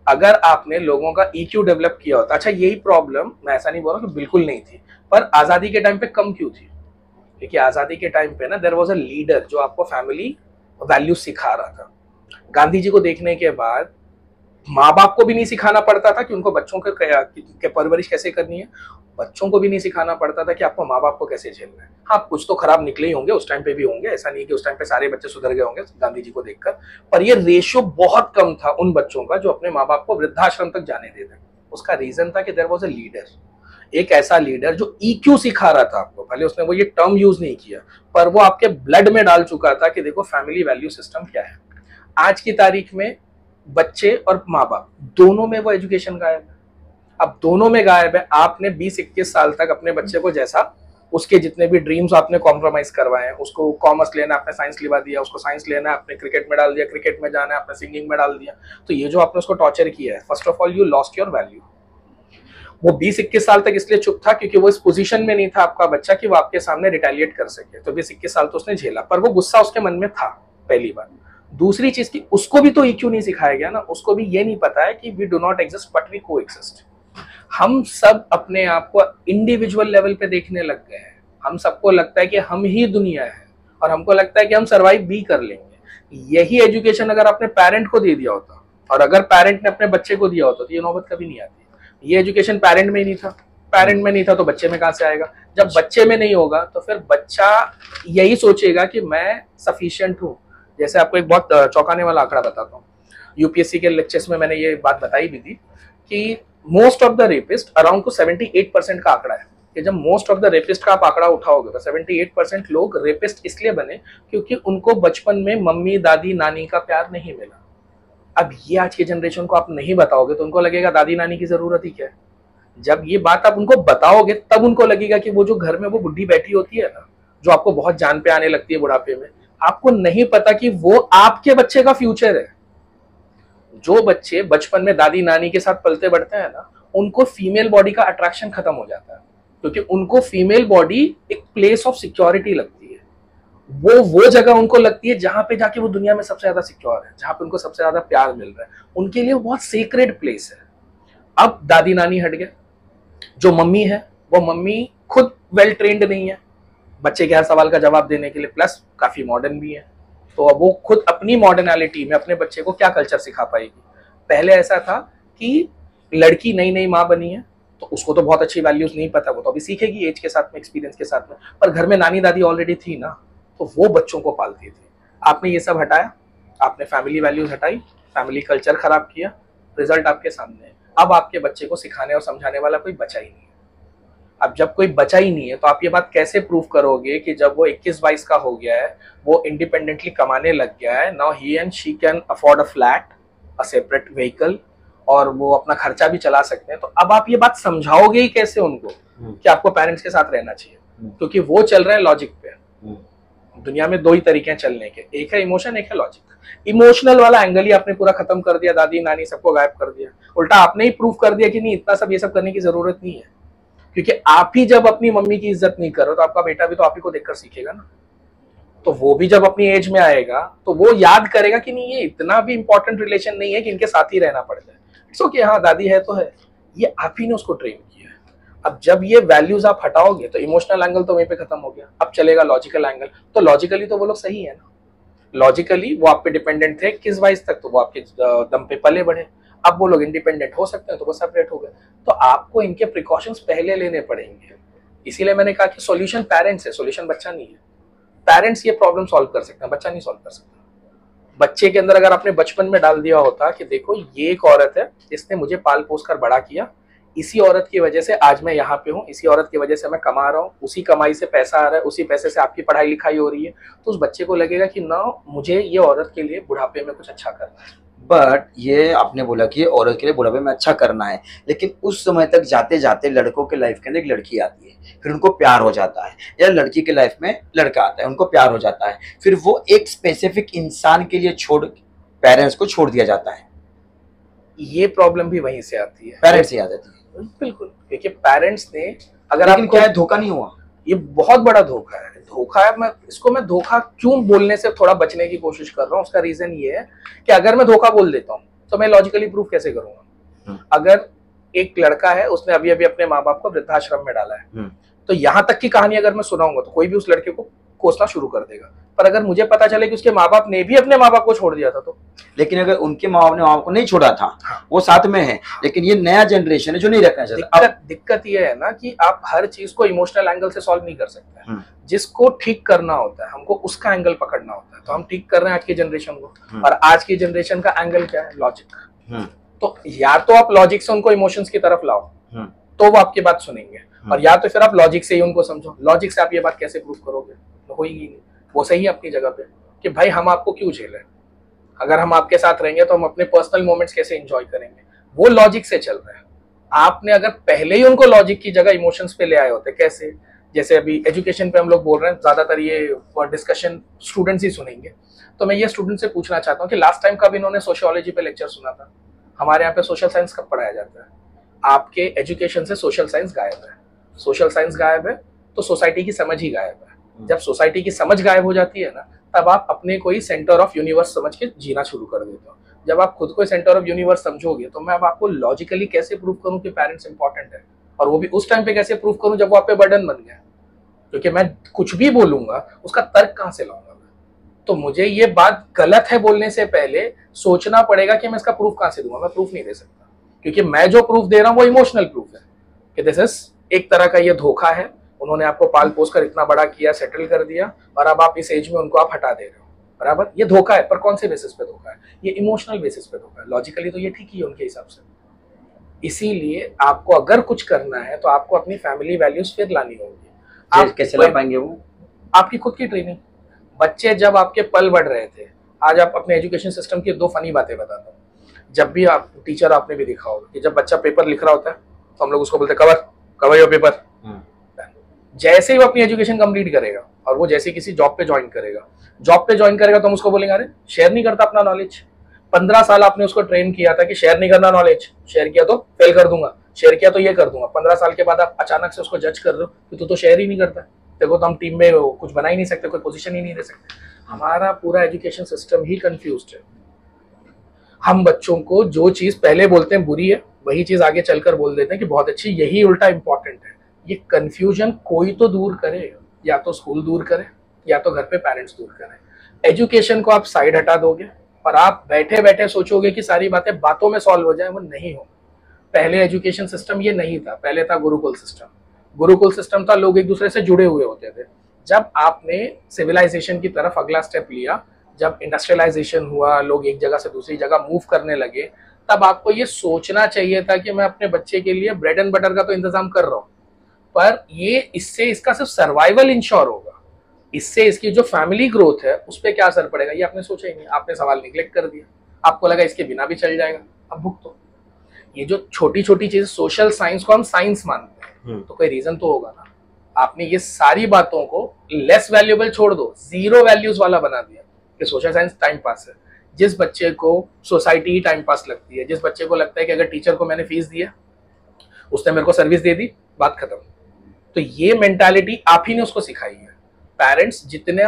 अगर आपने लोगों का EQ डेवलप किया होता, अच्छा यही प्रॉब्लम मैं ऐसा नहीं बोल रहा कि बिल्कुल नहीं थी, पर आजादी के टाइम पे कम क्यों थी? क्योंकि आजादी के टाइम पे ना देयर वाज अ लीडर जो आपको फैमिली वैल्यू सिखा रहा था। गांधी जी को देखने के बाद माँ बाप को भी नहीं सिखाना पड़ता था कि उनको बच्चों के परवरिश कैसे करनी है, बच्चों को भी नहीं सिखाना पड़ता था कि आपको माँ बाप को कैसे झेलना है। हाँ, कुछ तो खराब निकले ही होंगे, उस टाइम पे भी होंगे, ऐसा नहीं कि उस टाइम पे सारे बच्चे सुधर गए होंगे गांधी जी को देखकर, पर ये रेशियो बहुत कम था उन बच्चों का जो अपने माँ बाप को वृद्धाश्रम तक जाने देते। उसका रीजन था कि देयर वाज अ लीडर, एक ऐसा लीडर जो EQ सिखा रहा था आपको। भले उसने वो ये टर्म यूज नहीं किया, पर वो आपके ब्लड में डाल चुका था कि देखो फैमिली वैल्यू सिस्टम क्या है। आज की तारीख में बच्चे और माँ बाप दोनों में वो एजुकेशन गायब है। अब दोनों में गायब है। आपने 20-21 साल तक अपने बच्चे को जैसा उसके जितने भी ड्रीम्स आपने कॉम्प्रोमाइज करवाए हैं, उसको कॉमर्स लेना आपने साइंस लिवा दिया, उसको साइंस लेना आपने क्रिकेट में डाल दिया, क्रिकेट में जाना है आपने सिंगिंग में डाल दिया, तो ये जो आपने उसको टॉर्चर किया है, first of all you lost your value. वो 20-21 साल तक इसलिए चुप था क्योंकि वो इस पोजीशन में नहीं था आपका बच्चा कि वो आपके सामने रिटेलिएट कर सके, तो 20-21 साल तो उसने झेला, पर वो गुस्सा उसके मन में था, पहली बात। दूसरी चीज की उसको भी तो EQ नहीं सिखाया गया ना, उसको भी ये नहीं पता है कि we do not exist but we coexist. हम सब अपने आप को इंडिविजुअल लेवल पे देखने लग गए हैं। हम सबको लगता है कि हम ही दुनिया है और हमको लगता है कि हम सरवाइव भी कर लेंगे। यही एजुकेशन अगर आपने पेरेंट को दे दिया होता और अगर पेरेंट ने अपने बच्चे को दिया होता तो ये नौबत कभी नहीं आती। ये एजुकेशन पेरेंट में ही नहीं था, पेरेंट में नहीं था तो बच्चे में कहां से आएगा? जब बच्चे में नहीं होगा तो फिर बच्चा यही सोचेगा कि मैं सफिशिएंट हूं। जैसे आपको एक बहुत चौंकाने वाला आंकड़ा बताता हूँ, यूपीएससी के लेक्चर्स में मैंने ये बात बताई भी थी कि most of the rapist around two 78% का आंकड़ा है कि जब मोस्ट ऑफ द रेपिस्ट का आप आंकड़ा उठाओगे तो 78% लोग रेपिस्ट इसलिए बने क्योंकि उनको बचपन में मम्मी दादी नानी का प्यार नहीं मिला। अब ये आज के जनरेशन को आप नहीं बताओगे तो उनको लगेगा दादी नानी की जरूरत ही क्या है। जब ये बात आप उनको बताओगे तब उनको लगेगा कि वो जो घर में वो बुढ़ी बैठी होती है ना, जो आपको बहुत जान पे आने लगती है बुढ़ापे में, आपको नहीं पता कि वो आपके बच्चे का फ्यूचर है। जो बच्चे बचपन में दादी नानी के साथ पलते बढ़ते हैं ना, उनको फीमेल बॉडी का अट्रैक्शन खत्म हो जाता है क्योंकि उनको फीमेल बॉडी एक प्लेस ऑफ सिक्योरिटी लगती है। वो जगह उनको लगती है जहां पे जाके वो दुनिया में सबसे ज्यादा सिक्योर है, जहां पे उनको सबसे ज्यादा प्यार मिल रहा है। उनके लिए वो बहुत सीक्रेट प्लेस है। अब दादी नानी हट गए, जो मम्मी है वो मम्मी खुद वेल ट्रेंड नहीं है बच्चे के हर सवाल का जवाब देने के लिए, प्लस काफी मॉडर्न भी है, तो अब वो खुद अपनी मॉडर्नैलिटी में अपने बच्चे को क्या कल्चर सिखा पाएगी। पहले ऐसा था कि लड़की नई नई माँ बनी है तो उसको तो बहुत अच्छी वैल्यूज नहीं पता, वो तो अभी सीखेगी एज के साथ में, एक्सपीरियंस के साथ में, पर घर में नानी दादी ऑलरेडी थी ना, तो वो बच्चों को पालती थी। आपने ये सब हटाया, आपने फैमिली वैल्यूज हटाई, फैमिली कल्चर खराब किया, रिजल्ट आपके सामने है। अब आपके बच्चे को सिखाने और समझाने वाला कोई बचा ही नहीं है। अब जब कोई बचा ही नहीं है तो आप ये बात कैसे प्रूव करोगे कि जब वो 21-22 का हो गया है, वो इंडिपेंडेंटली कमाने लग गया है, now he and she can afford a flat, a separate vehicle, और वो अपना खर्चा भी चला सकते हैं, तो अब आप ये बात समझाओगे ही कैसे उनको कि आपको पेरेंट्स के साथ रहना चाहिए? क्योंकि वो चल रहे हैं लॉजिक पे। दुनिया में 2 ही तरीके हैं चलने के, एक है इमोशन, एक है लॉजिक। इमोशनल वाला एंगल ही आपने पूरा खत्म कर दिया, दादी नानी सबको गायब कर दिया। उल्टा आपने ही प्रूव कर दिया कि नहीं, इतना सब ये सब करने की जरूरत नहीं है, क्योंकि आप ही जब अपनी मम्मी की इज्जत नहीं करो तो आपका बेटा भी तो आप ही को देखकर सीखेगा ना। तो वो भी जब अपनी एज में आएगा तो वो याद करेगा कि नहीं, ये इतना भी इंपॉर्टेंट रिलेशन नहीं है कि इनके साथ ही रहना पड़ जाए। इट्स ओके, हाँ दादी है तो है, ये आप ही ने उसको ट्रेन किया है। अब जब ये वैल्यूज आप हटाओगे तो इमोशनल एंगल तो वहीं पे खत्म हो गया, अब चलेगा लॉजिकल एंगल। तो लॉजिकली तो वो लोग सही है ना, लॉजिकली वो आप पे डिपेंडेंट थे 21-22 तक, तो वो आपके दम पे पले बढ़े। अब वो लोग इंडिपेंडेंट हो सकते हैं तो वो सेपरेट हो गए, तो आपको इनके प्रिकॉशंस पहले लेने पड़ेंगे। इसीलिए मैंने कहा कि सॉल्यूशन पेरेंट्स है, सॉल्यूशन बच्चा नहीं है। पेरेंट्स ये प्रॉब्लम सॉल्व कर सकते हैं, बच्चा नहीं सॉल्व कर सकता। बच्चे के अंदर अगर आपने बचपन में डाल दिया होता कि देखो ये एक औरत है, इसने मुझे पाल पोस कर बड़ा किया, इसी औरत की वजह से आज मैं यहाँ पे हूँ, इसी औरत की वजह से मैं कमा रहा हूँ, उसी कमाई से पैसा आ रहा है, उसी पैसे से आपकी पढ़ाई लिखाई हो रही है, तो उस बच्चे को लगेगा कि ना, मुझे ये औरत के लिए बुढ़ापे में कुछ अच्छा करना है। बट ये आपने बोला कि ये औरत के लिए बुढ़ापे में अच्छा करना है, लेकिन उस समय तक जाते जाते लड़कों के लाइफ के अंदर एक लड़की आती है, फिर उनको प्यार हो जाता है, या लड़की के लाइफ में लड़का आता है, उनको प्यार हो जाता है, फिर वो एक स्पेसिफिक इंसान के लिए पेरेंट्स को छोड़ दिया जाता है। ये प्रॉब्लम भी वहीं से आती है, पेरेंट्स से आ जाती है। बिल्कुल, देखिए पेरेंट्स ने अगर लेकिन आपको, क्या है, धोखा नहीं हुआ? ये बहुत बड़ा धोखा है, धोखा है। मैं धोखा क्यों बोलने से थोड़ा बचने की कोशिश कर रहा हूँ, उसका रीजन ये है कि अगर मैं धोखा बोल देता हूँ तो मैं लॉजिकली प्रूफ कैसे करूंगा? अगर एक लड़का है, उसने अभी अभी अपने माँ बाप को वृद्धाश्रम में डाला है, तो यहाँ तक की कहानी अगर मैं सुनाऊंगा तो कोई भी उस लड़के को कोसना शुरू कर देगा। पर अगर मुझे पता चले कि उसके माँ बाप ने भी अपने माँ बाप को छोड़ दिया था तो, लेकिन अगर उनके माँ बाप ने माँ बाप को नहीं छोड़ा था, वो साथ में है, लेकिन ये नया जनरेशन है जो नहीं रखना चाहता। दिक्कत ये है ना कि आप हर चीज को इमोशनल एंगल से सॉल्व नहीं कर सकते। जिसको ठीक करना होता है हमको उसका एंगल पकड़ना होता है, तो हम ठीक कर रहे हैं आज की जनरेशन को, और आज की जनरेशन का एंगल क्या है? लॉजिक। तो या तो आप लॉजिक से उनको इमोशंस की तरफ लाओ तो वो आपकी बात सुनेंगे, और या तो फिर आप लॉजिक से ही उनको समझो। लॉजिक से आप ये बात कैसे प्रूव करोगे? होगी नहीं। वो सही है अपनी जगह पे कि भाई हम आपको क्यों झेलें, अगर हम आपके साथ रहेंगे तो हम अपने पर्सनल मोमेंट्स कैसे एंजॉय करेंगे। वो लॉजिक से चल रहा है। आपने अगर पहले ही उनको लॉजिक की जगह इमोशंस पे ले आए होते, कैसे? जैसे अभी एजुकेशन पे हम लोग बोल रहे हैं, ज्यादातर ये डिस्कशन स्टूडेंट्स ही सुनेंगे, तो मैं ये स्टूडेंट से पूछना चाहता हूँ कि लास्ट टाइम कब इन्होंने सोशियोलॉजी पे लेक्चर सुना था? हमारे यहाँ पे सोशल साइंस कब पढ़ाया जाता है? आपके एजुकेशन से सोशल साइंस गायब है। सोशल साइंस गायब है तो सोसाइटी की समझ ही गायब है। जब सोसाइटी की समझ गायब हो जाती है ना, तब आप अपने को ही सेंटर ऑफ यूनिवर्स समझ के जीना शुरू कर देते हो। जब आप खुद को सेंटर ऑफ यूनिवर्स समझोगे तो मैं अब आपको लॉजिकली कैसे प्रूव करूं कि पेरेंट्स इंपॉर्टेंट है, और वो भी उस टाइम पे कैसे प्रूव करूं जब वो आप पे बर्डन बन गया। क्योंकि मैं कुछ भी बोलूंगा उसका तर्क कहां से लाऊंगा मैं? तो मुझे ये बात गलत है बोलने से पहले सोचना पड़ेगा कि मैं इसका प्रूफ कहां से दूंगा। मैं प्रूफ नहीं दे सकता, क्योंकि मैं जो प्रूफ दे रहा हूं वो इमोशनल प्रूफ है कि दिस इज एक तरह का ये धोखा है। उन्होंने आपको पाल पोस कर इतना बड़ा किया, सेटल कर दिया, और अब आप इस एज में उनको आप हटा दे रहे हो। बराबर, ये धोखा है। पर कौन से बेसिस पे धोखा है? ये इमोशनल बेसिस पे धोखा है। लॉजिकली तो ये ठीक ही है उनके हिसाब से। इसीलिए आपको अगर कुछ करना है तो आपको अपनी फैमिली वैल्यूज फिर लानी होगी। आप कैसे ला पाएंगे वो? आपकी खुद की ट्रेनिंग। बच्चे जब आपके पल बढ़ रहे थे, आज आप अपने एजुकेशन सिस्टम की दो फनी बातें बताता हूँ। जब भी आप टीचर, आपने भी देखा होगा कि जब बच्चा पेपर लिख रहा होता है तो हम लोग उसको बोलते हैं कवर योर पेपर। जैसे ही वो अपनी एजुकेशन कंप्लीट करेगा और वो जैसे किसी जॉब पे ज्वाइन करेगा तो हम उसको बोलेंगे अरे शेयर नहीं करता अपना नॉलेज। 15 साल आपने उसको ट्रेन किया था कि शेयर नहीं करना नॉलेज, शेयर किया तो फेल कर दूंगा, शेयर किया तो ये कर दूंगा। 15 साल के बाद आप अचानक से उसको जज कर रहे हो कि तू तो शेयर ही नहीं करता, देखो तो हम टीम में कुछ बना ही नहीं सकते, कोई पोजीशन ही नहीं दे सकते। हमारा पूरा एजुकेशन सिस्टम ही कंफ्यूज्ड है। हम बच्चों को जो चीज पहले बोलते हैं बुरी है, वही चीज आगे चलकर बोल देते हैं कि बहुत अच्छी, यही उल्टा इंपॉर्टेंट है। ये कंफ्यूजन कोई तो दूर करे, या तो स्कूल दूर करे या तो घर पे पेरेंट्स दूर करें। एजुकेशन को आप साइड हटा दोगे और आप बैठे बैठे सोचोगे कि सारी बातें बातों में सॉल्व हो जाए, वो नहीं हो। पहले एजुकेशन सिस्टम ये नहीं था, पहले था गुरुकुल सिस्टम। गुरुकुल सिस्टम था, लोग एक दूसरे से जुड़े हुए होते थे। जब आपने सिविलाइजेशन की तरफ अगला स्टेप लिया, जब इंडस्ट्रियलाइजेशन हुआ, लोग एक जगह से दूसरी जगह मूव करने लगे, तब आपको ये सोचना चाहिए था कि मैं अपने बच्चे के लिए ब्रेड एंड बटर का तो इंतजाम कर रहा हूँ, पर ये इससे इसका सिर्फ सर्वाइवल इंश्योर होगा, इससे इसकी जो फैमिली ग्रोथ है उस पर क्या असर पड़ेगा ये आपने सोचा ही नहीं। आपने सवाल निग्लेक्ट कर दिया, आपको लगा इसके बिना भी चल जाएगा, अब भुगतो। ये जो छोटी छोटी चीज, सोशल साइंस को हम साइंस मानते हैं तो कोई रीजन तो होगा ना। आपने ये सारी बातों को लेस वैल्यूएबल छोड़ दो, जीरो वैल्यूज वाला बना दिया कि सोशल साइंस टाइम पास है। जिस बच्चे को सोसाइटी ही टाइम पास लगती है, जिस बच्चे को लगता है कि अगर टीचर को मैंने फीस दिया, उसने मेरे को सर्विस दे दी, बात खत्म। तो ये मेंटालिटी आप ही ने उसको सिखाई है। पेरेंट्स जितने,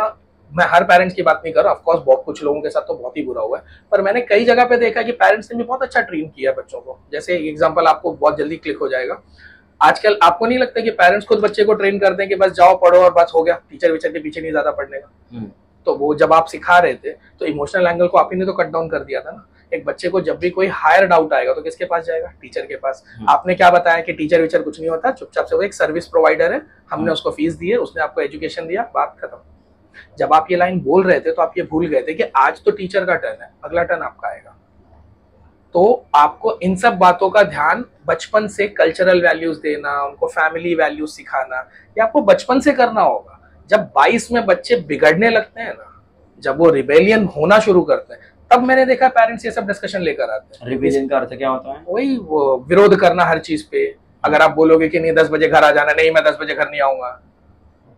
मैं हर पेरेंट्स की बात नहीं कर रहा, ऑफ कोर्स बहुत कुछ लोगों के साथ तो बहुत ही बुरा हुआ है, पर मैंने कई जगह पे देखा कि पेरेंट्स ने भी बहुत अच्छा ट्रेन किया बच्चों को। जैसे एग्जांपल आपको बहुत जल्दी क्लिक हो जाएगा। आजकल आपको नहीं लगता कि पेरेंट्स खुद बच्चे को ट्रेन करते हैं कि बस जाओ पढ़ो और बस हो गया, टीचर विचर के पीछे नहीं ज्यादा पढ़ने का। तो वो जब आप सिखा रहे थे तो इमोशनल एंगल को आप ही ने तो कट डाउन कर दिया था ना। एक बच्चे को जब भी कोई हायर डाउट आएगा तो किसके पास जाएगा? टीचर के पास। आपने क्या बताया कि टीचर विचर कुछ नहीं होता, चुपचाप से वो एक सर्विस प्रोवाइडर है, हमने उसको फीस दी है, उसने आपको एजुकेशन दिया, बात खत्म। जब आप ये लाइन बोल रहे थे तो आप ये भूल गए थे कि आज तो टीचर का टर्न है, अगला टर्न आपका आएगा। तो आपको इन सब बातों का ध्यान बचपन से, कल्चरल वैल्यूज देना, उनको फैमिली वैल्यूज सिखाना, ये आपको बचपन से करना होगा। जब 22 में बच्चे बिगड़ने लगते हैं ना, जब वो रिबेलियन होना शुरू करते हैं, तब मैंने देखा पेरेंट्स ये सब डिस्कशन लेकर आते हैं। रिवीजन का अर्थ क्या होता है? वही वो विरोध करना हर चीज पे। अगर आप बोलोगे कि नहीं 10 बजे घर आ जाना, नहीं मैं 10 बजे घर नहीं आऊंगा।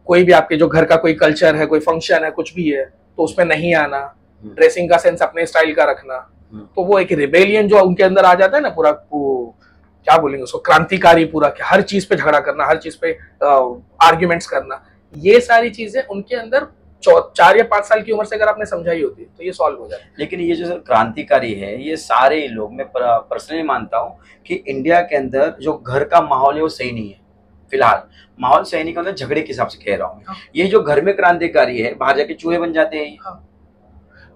कोई भी आपके जो घर का कोई कल्चर है, कोई फंक्शन है, कुछ भी है, तो उसमें नहीं आना। ड्रेसिंग का सेंस अपने स्टाइल का रखना। तो वो एक रिबेलियन जो उनके अंदर आ जाता है ना, पूरा क्या बोलेंगे उसको, क्रांतिकारी पूरा, हर चीज पे झगड़ा करना, हर चीज पे आर्ग्यूमेंट्स करना, ये सारी चीजें उनके अंदर 4 या 5 साल की उम्र से अगर आपने समझाई होती तो ये सॉल्व हो जाए। लेकिन ये जो क्रांतिकारी है, ये सारे लोग, मैं पर्सनली मानता हूँ कि इंडिया के अंदर जो घर का माहौल है वो सही नहीं है। फिलहाल माहौल सही नहीं, का झगड़े के हिसाब से कह रहा हूँ। हाँ। ये जो घर में क्रांतिकारी है, बाहर जाके चूहे बन जाते हैं। हाँ।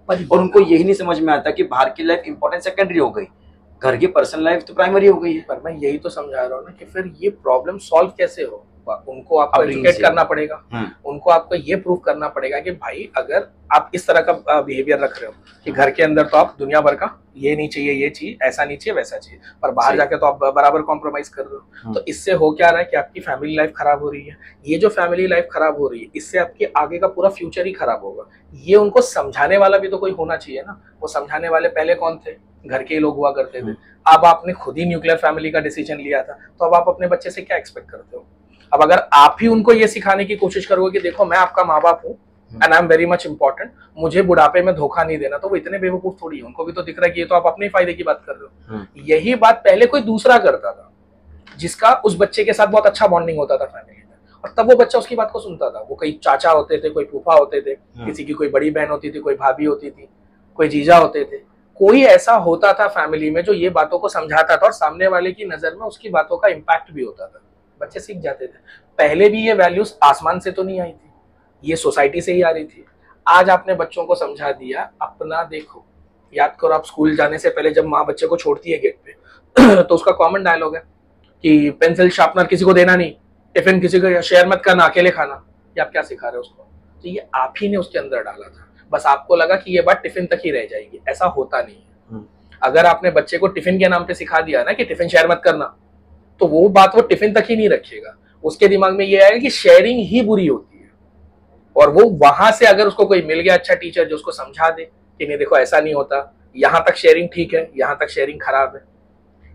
और उनको यही नहीं समझ में आता कि बाहर की लाइफ इंपॉर्टेंट सेकेंडरी हो गई, घर की पर्सनल लाइफ तो प्राइमरी हो गई है। पर मैं यही तो समझा रहा हूँ ना कि फिर ये प्रॉब्लम सॉल्व कैसे हो। उनको आपको एजुकेट करना पड़ेगा, उनको आपको ये प्रूव करना पड़ेगा कि भाई अगर आप इस तरह का बिहेवियर रख रहे हो कि घर के अंदर तो आप दुनिया भर का, ये नहीं चाहिए, ये चाहिए, ऐसा नहीं चाहिए, वैसा चाहिए, पर बाहर जाके तो आप बराबर कॉम्प्रोमाइज कर रहे हो, तो इससे हो क्या रहा है कि आपकी फैमिली लाइफ खराब हो रही है। ये जो फैमिली लाइफ खराब हो रही है, इससे आपकी आगे का पूरा फ्यूचर ही खराब होगा। ये उनको समझाने वाला भी तो कोई होना चाहिए ना। वो समझाने वाले पहले कौन थे? घर के लोग हुआ करते थे। अब आपने खुद ही न्यूक्लियर फैमिली का डिसीजन लिया था, तो अब आप अपने बच्चे से क्या एक्सपेक्ट करते हो? अब अगर आप ही उनको ये सिखाने की कोशिश करोगे कि देखो मैं आपका माँ बाप हूँ and I am very much important, मुझे बुढ़ापे में धोखा नहीं देना, तो वो इतने बेवकूफ थोड़ी है। उनको भी तो दिख रहा है कि ये तो आप अपने फायदे की बात कर रहे हो। यही बात पहले कोई दूसरा करता था, जिसका उस बच्चे के साथ बहुत अच्छा बॉन्डिंग होता था फैमिली में, और तब वो बच्चा उसकी बात को सुनता था। वो कई चाचा होते थे, कोई फूफा होते थे, किसी की कोई बड़ी बहन होती थी, कोई भाभी होती थी, कोई जीजा होते थे, कोई ऐसा होता था फैमिली में जो ये बातों को समझाता था, और सामने वाले की नजर में उसकी बातों का इम्पैक्ट भी होता था। बच्चे सीख जाते थे। पहले भी ये वैल्यूज आसमान से तो नहीं आई थी, ये सोसाइटी से ही आ रही थी। आज आपने बच्चों को समझा दिया, अपना देखो। याद करो, आप स्कूल जाने से पहले जब माँ बच्चे को छोड़ती है गेट पे तो उसका कॉमन डायलॉग है कि पेंसिल शार्पनर किसी को देना नहीं, टिफिन किसी को शेयर मत करना, अकेले खाना। ये आप क्या सिखा रहे हो उसको? तो ये आप ही ने उसके अंदर डाला था। बस आपको लगा कि ये बात टिफिन तक ही रह जाएगी, ऐसा होता नहीं है। अगर आपने बच्चे को टिफिन के नाम पे सिखा दिया ना कि टिफिन शेयर मत करना, तो वो बात वो टिफिन तक ही नहीं रखेगा। उसके दिमाग में ये आएगा कि शेयरिंग ही बुरी होती है, और वो वहां से अगर उसको कोई मिल गया अच्छा टीचर जो उसको समझा दे कि नहीं देखो ऐसा नहीं होता, यहाँ तक शेयरिंग ठीक है, यहाँ तक शेयरिंग खराब है,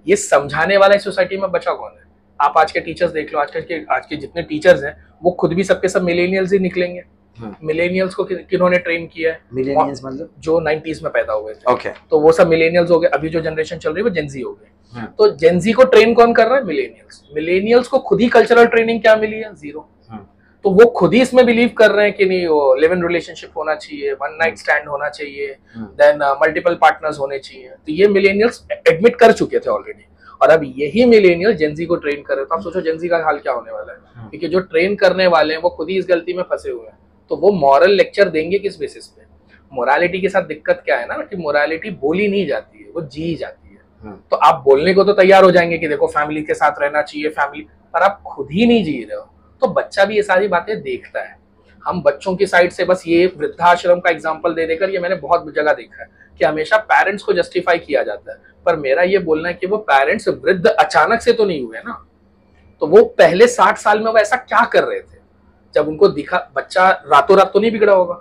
ये समझाने वाला इस सोसाइटी में बचा कौन है? आप आज के टीचर्स देख लो, आज के जितने टीचर्स हैं वो खुद भी सबके सब मिलेनियल्स ही निकलेंगे। मिलेनियल्स को किन्होंने ट्रेन किया है? मिलेनियल्स मतलब जो 90s में पैदा हुए थे। ओके। तो वो सब मिलेनियल्स हो गए। अभी जो जनरेशन चल रही है वो जेनजी हो गए। तो जेनजी को ट्रेन कौन कर रहा है? मिलेनियल्स। मिलेनियल्स को खुद ही कल्चरल ट्रेनिंग क्या मिली है? 0। तो वो खुद ही इसमें बिलीव कर रहे हैं कि नहीं वो लिव इन रिलेशनशिप होना चाहिए, वन नाइट स्टैंड होना चाहिए, देन मल्टीपल पार्टनर्स होने चाहिए। तो ये मिलेनियल्स एडमिट कर चुके थे ऑलरेडी, और अब यही मिलेनियल जेनजी को ट्रेन कर रहे हैं। तो आप सोचो जेनजी का हाल क्या होने वाला है, क्योंकि जो ट्रेन करने वाले हैं वो खुद ही इस गलती में फंसे हुए हैं। तो वो मॉरल लेक्चर देंगे किस बेसिस पे? मोरालिटी के साथ दिक्कत क्या है ना कि मोरालिटी बोली नहीं जाती है, वो जी जाती है। तो आप बोलने को तो तैयार हो जाएंगे कि देखो फैमिली के साथ रहना चाहिए, फैमिली, पर आप खुद ही नहीं जी रहे हो। तो बच्चा भी ये सारी बातें देखता है। हम बच्चों की साइड से बस ये वृद्धाश्रम का एग्जाम्पल दे देकर, ये मैंने बहुत जगह देखा है कि हमेशा पेरेंट्स को जस्टिफाई किया जाता है, पर मेरा ये बोलना है कि वो पेरेंट्स वृद्ध अचानक से तो नहीं हुए ना। तो वो पहले 60 साल में वो ऐसा क्या कर रहे थे जब उनको दिखा? बच्चा रातों रात तो नहीं बिगड़ा होगा।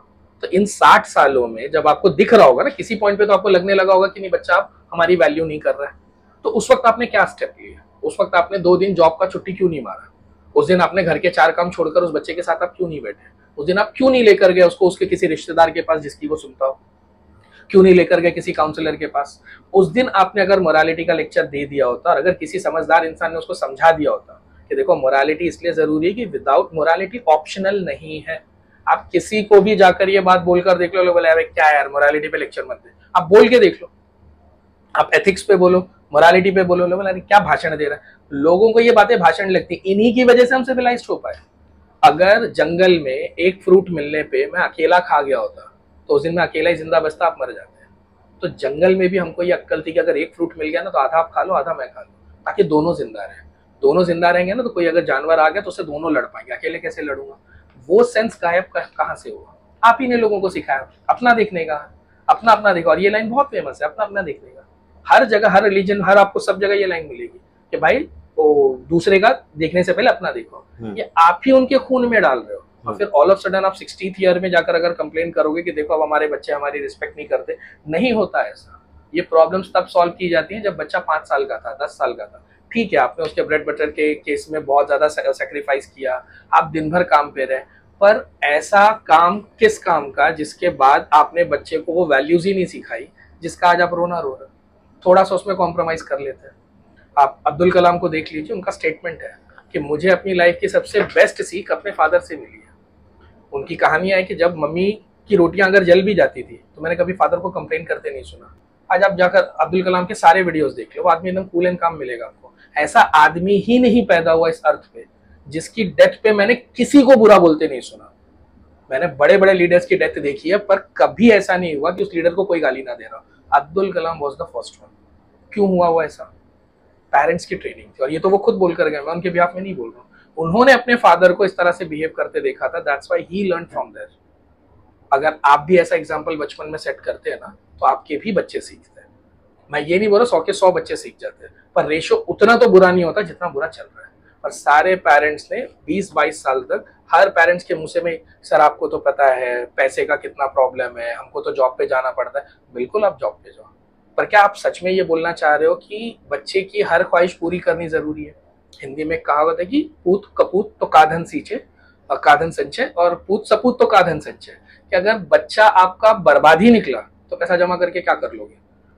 तो इन 60 सालों में जब आपको दिख रहा होगा ना, किसी पॉइंट पे तो आपको लगने लगा होगा कि नहीं बच्चा आप हमारी वैल्यू नहीं कर रहा है। तो उस वक्त आपने क्या स्टेप लिया? उस वक्त आपने 2 दिन जॉब का छुट्टी क्यों नहीं मारा? उस दिन आपने घर के 4 काम छोड़कर उस बच्चे के साथ आप क्यों नहीं बैठे? उस दिन आप क्यों नहीं लेकर गए उसको उसके किसी रिश्तेदार के पास जिसकी वो सुनता हो? क्यों नहीं लेकर गए किसी काउंसलर के पास? उस दिन आपने अगर मोरालिटी का लेक्चर दे दिया होता, और अगर किसी समझदार इंसान ने उसको समझा दिया होता कि देखो मोरालिटी इसलिए जरूरी है कि विदाउट मोरालिटी ऑप्शनल नहीं है। आप किसी को भी जाकर ये बात बोलकर देख लो, बोले अरे क्या यार मोरालिटी पे लेक्चर मत दे, आप बोल के देख लो। आप एथिक्स पे बोलो, मोरालिटी पे बोलो, बोले अरे क्या भाषण दे रहा है। लोगों को ये बातें भाषण लगती, इन्हीं की वजह से हम सिविलाइज्ड हो पाए। अगर जंगल में एक फ्रूट मिलने पे मैं अकेला खा गया होता तो उस दिन मैं अकेला ही जिंदा बचता, आप मर जाते। तो जंगल में भी हमको ये अक्ल थी कि अगर एक फ्रूट मिल गया ना तो आधा आप खा लो, आधा मैं खा लूं, ताकि दोनों जिंदा रहें। दोनों जिंदा रहेंगे ना तो कोई अगर जानवर आ गया तो उससे दोनों लड़ पाएंगे, अकेले कैसे लड़ूंगा? वो सेंस गायब कहाँ से हुआ? आप ही ने लोगों को सिखाया अपना देखने का, अपना अपना देखा। और ये लाइन बहुत फेमस है, अपना अपना देखने का। हर जगह, हर रिलीजन, हर आपको सब जगह ये लाइन मिलेगी कि भाई वो दूसरे का देखने से पहले अपना देखो। ये आप ही उनके खून में डाल रहे हो। और फिर ऑल ऑफ सडन आप 60th ईयर में जाकर अगर कंप्लेन करोगे कि देखो अब हमारे बच्चे हमारी रिस्पेक्ट नहीं करते, नहीं होता ऐसा। ये प्रॉब्लम्स तब सॉल्व की जाती हैं जब बच्चा 5 साल का था, 10 साल का था। ठीक है, आपने उसके ब्रेड बटर के केस में बहुत ज्यादा सेक्रीफाइस किया, आप दिन भर काम पे रहे, पर ऐसा काम किस काम का जिसके बाद आपने बच्चे को वो वैल्यूज ही नहीं सिखाई जिसका आज आप रोना रो रहे हो। थोड़ा सा उसमें कॉम्प्रोमाइज कर लेते हैं। आप अब्दुल कलाम को देख लीजिए, उनका स्टेटमेंट है कि मुझे अपनी लाइफ की सबसे बेस्ट सीख अपने फादर से मिली है। उनकी कहानियां है कि जब मम्मी की रोटियां अगर जल भी जाती थी तो मैंने कभी फादर को कंप्लेन करते नहीं सुना। आज आप जाकर अब्दुल कलाम के सारे वीडियोस देख लो, वो आदमी एकदम कूल एंड काम मिलेगा आपको। ऐसा आदमी ही नहीं पैदा हुआ इस अर्थ पे जिसकी डेथ पे मैंने किसी को बुरा बोलते नहीं सुना। मैंने बड़े बड़े लीडर्स की डेथ देखी है, पर कभी ऐसा नहीं हुआ कि उस लीडर को कोई गाली ना दे रहा। Abdul Kalam was the first one. क्यों हुआ वो ऐसा? पेरेंट्स की ट्रेनिंग थी, और ये तो वो खुद बोल कर गए, मैं उनके बिहाफ में नहीं बोल रहा हूँ। उन्होंने अपने फादर को इस तरह से बिहेव करते देखा था, that's why he learn from there. अगर आप भी ऐसा एग्जाम्पल बचपन में सेट करते हैं ना, तो आपके भी बच्चे सीखते हैं। मैं ये नहीं बोल रहा 100 के 100 बच्चे सीख जाते हैं, पर रेशो उतना तो बुरा नहीं होता जितना बुरा चल रहा है। और सारे पेरेंट्स ने 20-22 साल तक, हर पेरेंट्स के मुंह से में, सर आपको तो पता है पैसे का कितना प्रॉब्लम है, हमको तो जॉब पे जाना पड़ता है। बिल्कुल आप जॉब पे जाओ, पर क्या आप सच में ये बोलना चाह रहे हो कि बच्चे की हर ख्वाहिश पूरी करनी जरूरी है? हिंदी में कहावत है कि पूत कपूत तो काधन सींचे, काधन संचय, और पूत सपूत तो काधन संचय। कि अगर बच्चा आपका बर्बाद ही निकला तो पैसा जमा करके क्या कर लोगे,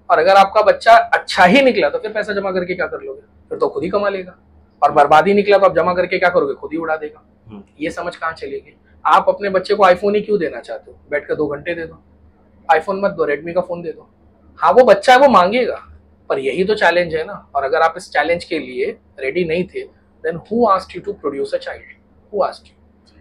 और अगर आपका बच्चा अच्छा ही निकला तो फिर पैसा जमा करके क्या कर लोगे? फिर तो खुद ही कमा लेगा। और बर्बाद ही निकला तो आप जमा करके क्या करोगे? खुद ही उड़ा देगा। ये समझ कहाँ चलेगी? आप अपने बच्चे को आईफोन ही क्यों देना चाहते हो? बैठ कर 2 घंटे दे दो, आईफोन मत दो, रेडमी का फोन दे दो। हाँ वो बच्चा है, वो मांगेगा, पर यही तो चैलेंज है ना। और अगर आप इस चैलेंज के लिए रेडी नहीं थे, then who asked you to produce a child? Who asked you?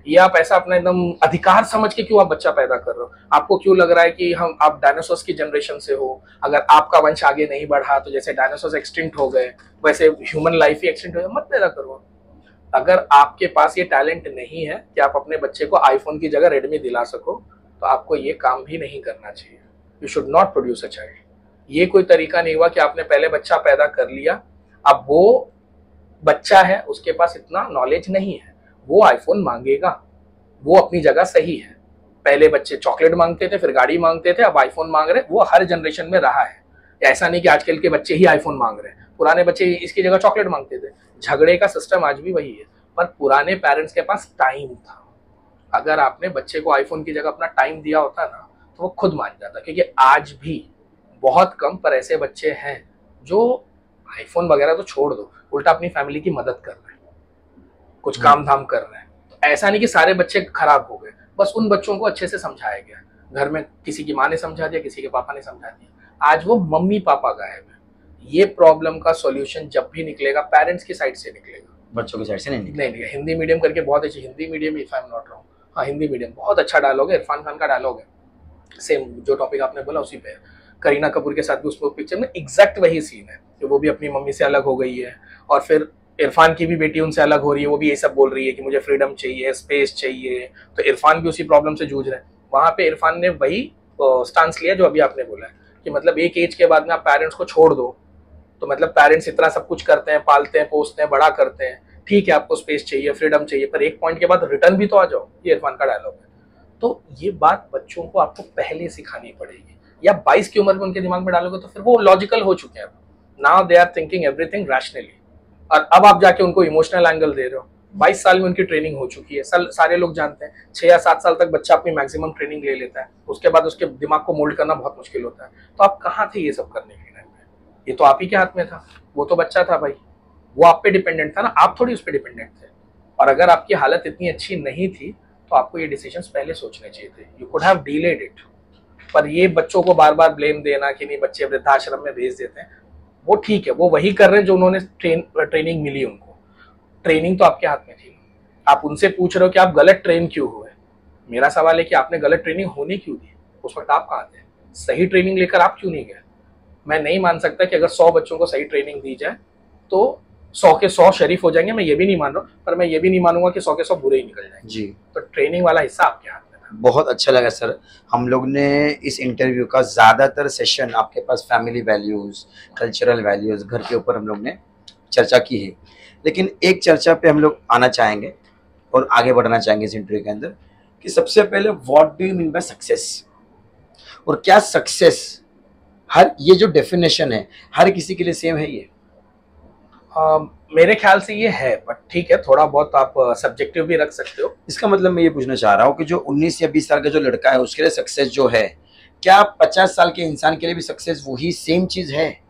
ये आप ऐसा अपना एकदम अधिकार समझ के क्यों आप बच्चा पैदा कर रहे हो? आपको क्यों लग रहा है कि आप डायनासोर्स की जनरेशन से हो, अगर आपका वंश आगे नहीं बढ़ा तो जैसे डायनासोर्स एक्सटिंक्ट हो गए वैसे ह्यूमन लाइफ ही एक्सटिंक्ट हो जाए? मत पैदा करो। अगर आपके पास ये टैलेंट नहीं है कि आप अपने बच्चे को आईफोन की जगह रेडमी दिला सको, तो आपको ये काम भी नहीं करना चाहिए। You should not produce a child. ये कोई तरीका नहीं हुआ कि आपने पहले बच्चा पैदा कर लिया, अब वो बच्चा है, उसके पास इतना नॉलेज नहीं है, वो आईफोन मांगेगा, वो अपनी जगह सही है। पहले बच्चे चॉकलेट मांगते थे, फिर गाड़ी मांगते थे, अब आईफोन मांग रहे, वो हर जनरेशन में रहा है। ऐसा नहीं कि आजकल के बच्चे ही आईफोन मांग रहे हैं, पुराने बच्चे इसकी जगह चॉकलेट मांगते थे। झगड़े का सिस्टम आज भी वही है, पर पुराने पेरेंट्स के पास टाइम था। अगर आपने बच्चे को आईफोन की जगह अपना टाइम दिया होता ना, तो वो खुद मान जाता। क्योंकि आज भी बहुत कम पर ऐसे बच्चे हैं जो आईफोन वगैरह तो छोड़ दो, उल्टा अपनी फैमिली की मदद कर रहे हैं, कुछ काम धाम कर रहे हैं। तो ऐसा नहीं कि सारे बच्चे खराब हो गए, बस उन बच्चों को अच्छे से समझाया गया। घर में किसी की माँ ने समझा दिया, किसी के पापा ने समझा दिया, आज वो मम्मी पापा गायब है। ये प्रॉब्लम का सॉल्यूशन जब भी निकलेगा पेरेंट्स की साइड से निकलेगा, बच्चों की साइड से नहीं निकलेगा। नहीं। हिंदी मीडियम करके बहुत अच्छी, Hindi medium if I am not wrong, हाँ हिंदी मीडियम, बहुत अच्छा डायलॉग है, इरफान खान का डायलॉग है। सेम जो टॉपिक आपने बोला उसी पे है। करीना कपूर के साथ भी उसको पिक्चर में एग्जैक्ट वही सीन है कि वो भी अपनी मम्मी से अलग हो गई है, और फिर इरफान की भी बेटी उनसे अलग हो रही है, वो भी ये सब बोल रही है कि मुझे फ्रीडम चाहिए, स्पेस चाहिए। तो इरफान भी उसी प्रॉब्लम से जूझ रहे हैं। वहां पे इरफान ने वही स्टांस लिया जो अभी आपने बोला है कि मतलब एक एज के बाद में आप पेरेंट्स को छोड़ दो, तो मतलब पेरेंट्स इतना सब कुछ करते हैं, पालते हैं, पोसते हैं, बड़ा करते हैं, ठीक है आपको स्पेस चाहिए, फ्रीडम चाहिए, पर एक पॉइंट के बाद रिटर्न भी तो आ जाओ। ये इरफान का डायलॉग है। तो ये बात बच्चों को आपको पहले सिखानी पड़ेगी, या 22 की उम्र में उनके दिमाग में डालोगे तो फिर वो लॉजिकल हो चुके हैं। Now they are thinking everything rationally, और अब आप जाके उनको इमोशनल एंगल दे रहे हो। 22 साल में उनकी ट्रेनिंग हो चुकी है। सारे लोग जानते हैं 6 या 7 साल तक बच्चा अपनी मैक्सिमम ट्रेनिंग ले लेता है, उसके बाद उसके दिमाग को मोल्ड करना बहुत मुश्किल होता है। तो आप कहाँ थे ये सब करने के टाइम में? ये तो आप ही के हाथ में था, वो तो बच्चा था भाई, वो आप पे डिपेंडेंट था ना, आप थोड़ी उस पर डिपेंडेंट थे। और अगर आपकी हालत इतनी अच्छी नहीं थी तो आपको ये डिसीजंस पहले सोचने चाहिए थे, you could have delayed it. पर ये बच्चों को बार बार ब्लेम देना कि नहीं बच्चे वृद्धाश्रम में भेज देते हैं, वो ठीक है, वो वही कर रहे हैं जो उन्होंने ट्रेनिंग मिली उनको। ट्रेनिंग तो आपके हाथ में थी। आप उनसे पूछ रहे हो कि आप गलत ट्रेन क्यों हुए। मेरा सवाल है कि आपने गलत ट्रेनिंग होने क्यों दी? उस वक्त आप कहाँ थे? सही ट्रेनिंग लेकर आप क्यों नहीं गए? मैं नहीं मान सकता कि अगर 100 बच्चों को सही ट्रेनिंग दी जाए तो 100 के 100 शरीफ हो जाएंगे। मैं ये भी नहीं मान रहा, पर मैं ये भी नहीं मानूंगा कि 100 के 100 बुरे ही निकल जाएंगे जी। तो ट्रेनिंग वाला हिस्सा आपके हाथ में था। बहुत अच्छा लगा सर। हम लोग ने इस इंटरव्यू का ज़्यादातर सेशन आपके पास फैमिली वैल्यूज़, कल्चरल वैल्यूज़, घर के ऊपर हम लोग ने चर्चा की है। लेकिन एक चर्चा पे हम लोग आना चाहेंगे, और आगे बढ़ना चाहेंगे इस इंटरव्यू के अंदर कि सबसे पहले what do you mean by success, और क्या सक्सेस, हर ये जो डेफिनेशन है हर किसी के लिए सेम है ये? मेरे ख्याल से ये है, बट ठीक है, थोड़ा बहुत आप सब्जेक्टिव भी रख सकते हो। इसका मतलब मैं ये पूछना चाह रहा हूँ कि जो 19 या 20 साल का जो लड़का है उसके लिए सक्सेस जो है, क्या 50 साल के इंसान के लिए भी सक्सेस वही सेम चीज है?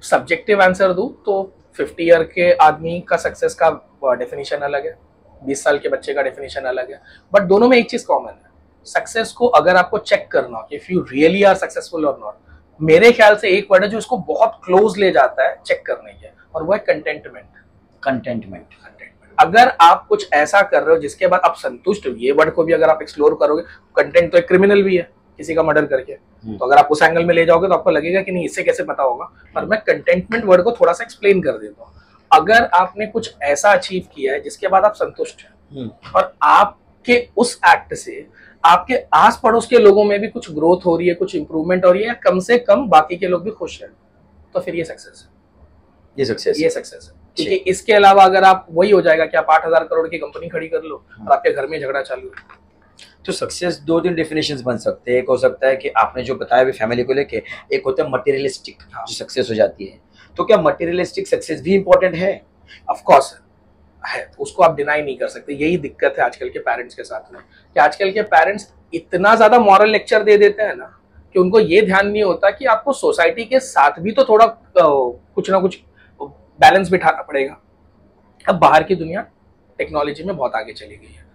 सब्जेक्टिव आंसर दूं तो 50 ईयर के आदमी का सक्सेस का डेफिनेशन अलग है, 20 साल के बच्चे का डेफिनेशन अलग है, बट दोनों में एक चीज कॉमन है। सक्सेस को अगर आपको चेक करना हो, if you really are successful और नॉट, मेरे ख्याल से एक वर्ड है जो इसको बहुत क्लोज ले जाता है चेक करने के, और वो है कंटेंटमेंट। कंटेंटमेंट। अगर आप कुछ ऐसा कर रहे हो जिसके बाद आप संतुष्ट हो, ये वर्ड को भी अगर आप एक्सप्लोर करोगे, कंटेंट तो एक क्रिमिनल भी है, किसी का मर्डर करके, तो अगर आप उस एंगल में ले जाओगे तो आपको लगेगा कि नहीं इससे कैसे पता होगा, पर मैं कंटेंटमेंट वर्ड को थोड़ा सा एक्सप्लेन कर देता हूँ। अगर आपने कुछ ऐसा अचीव किया है जिसके बाद आप संतुष्ट हैं और आपके उस एक्ट से आपके आस पड़ोस के लोगों में भी कुछ ग्रोथ हो रही है, कुछ इंप्रूवमेंट हो रही है, या कम से कम बाकी के लोग भी खुश हैं, तो फिर ये सक्सेस है। ये सक्सेस है। क्योंकि इसके अलावा अगर आप वही हो जाएगा कि आप 8,000 करोड़ की कंपनी खड़ी कर लो और आपके घर में झगड़ा चालू है। तो सक्सेस 2-3 डेफिनेशंस बन सकते हैं। एक हो सकता है कि आपने जो बताया भी फैमिली को लेके, एक होता है मटेरियलिस्टिक जो सक्सेस हो जाती है। तो क्या मटेरियलिस्टिक सक्सेस भी इंपॉर्टेंट है? ऑफ कोर्स है, उसको आप डिनाई नहीं कर सकते। यही दिक्कत है आजकल के पेरेंट्स के साथ में, कि आजकल के पेरेंट्स इतना ज्यादा मॉरल लेक्चर दे देते हैं ना कि उनको ये ध्यान नहीं होता कि आपको सोसाइटी के साथ भी तो थोड़ा कुछ ना कुछ बैलेंस बिठाना पड़ेगा। अब बाहर की दुनिया टेक्नोलॉजी में बहुत आगे चली गई है।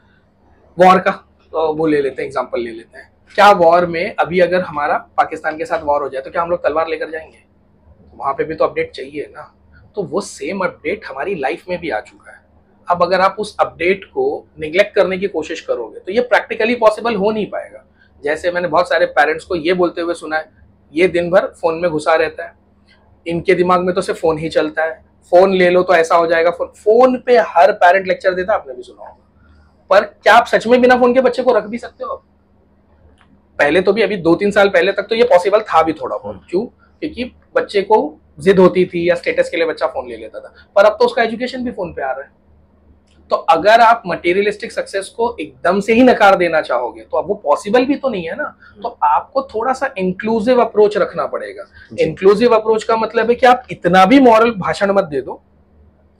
वॉर का तो वो ले लेते हैं, एग्जांपल ले लेते हैं। क्या वॉर में अभी अगर हमारा पाकिस्तान के साथ वॉर हो जाए तो क्या हम लोग तलवार लेकर जाएंगे? वहां पे भी तो अपडेट चाहिए ना। तो वो सेम अपडेट हमारी लाइफ में भी आ चुका है। अब अगर आप उस अपडेट को निग्लेक्ट करने की कोशिश करोगे तो ये प्रैक्टिकली पॉसिबल हो नहीं पाएगा। जैसे मैंने बहुत सारे पेरेंट्स को ये बोलते हुए सुना है, ये दिन भर फोन में घुसा रहता है, इनके दिमाग में तो सिर्फ फोन ही चलता है, फोन ले लो तो ऐसा हो जाएगा। फोन पे हर पेरेंट लेक्चर देता है, आपने भी सुना होगा। पर क्या आप सच में बिना फोन के बच्चे को रख भी सकते हो? पहले तो भी, अभी 2-3 साल पहले तक तो ये पॉसिबल था भी थोड़ा बहुत। क्यों? क्योंकि बच्चे को जिद होती थी या स्टेटस के लिए बच्चा फोन ले लेता था, पर अब तो उसका एजुकेशन भी फोन पे आ रहा है। तो अगर आप मटेरियलिस्टिक सक्सेस को एकदम से ही नकार देना चाहोगे तो अब वो पॉसिबल भी तो नहीं है ना। तो आपको थोड़ा सा इंक्लूसिव अप्रोच रखना पड़ेगा। इंक्लूसिव अप्रोच का मतलब है कि आप इतना भी मॉरल भाषण मत दे दो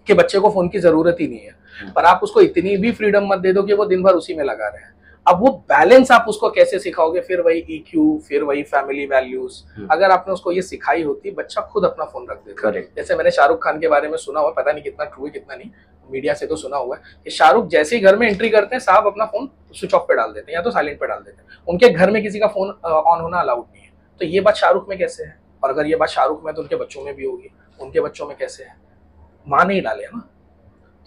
कि बच्चे को फोन की जरूरत ही नहीं है, पर आप उसको इतनी भी फ्रीडम मत दे दो कि वो दिन भर उसी में लगा रहे हैं। अब वो बैलेंस आप उसको कैसे सिखाओगे? फिर वही EQ, फिर वही फैमिली वैल्यूज। अगर आपने उसको ये सिखाई होती, बच्चा खुद अपना फोन रख देता। जैसे मैंने शाहरुख खान के बारे में सुना हुआ, पता नहीं कितना ट्रू है कितना नहीं, मीडिया से तो सुना हुआ है कि शाहरुख जैसे ही घर में एंट्री करते हैं साहब अपना फोन स्विच ऑफ पे डाल देते हैं या तो साइलेंट पे डाल देते हैं। उनके घर में किसी का फोन ऑन होना अलाउड नहीं है। तो ये बात शाहरुख में कैसे है? और अगर ये बात शाहरुख में तो उनके बच्चों में भी होगी, उनके बच्चों में कैसे है? माँ नहीं डाले ना।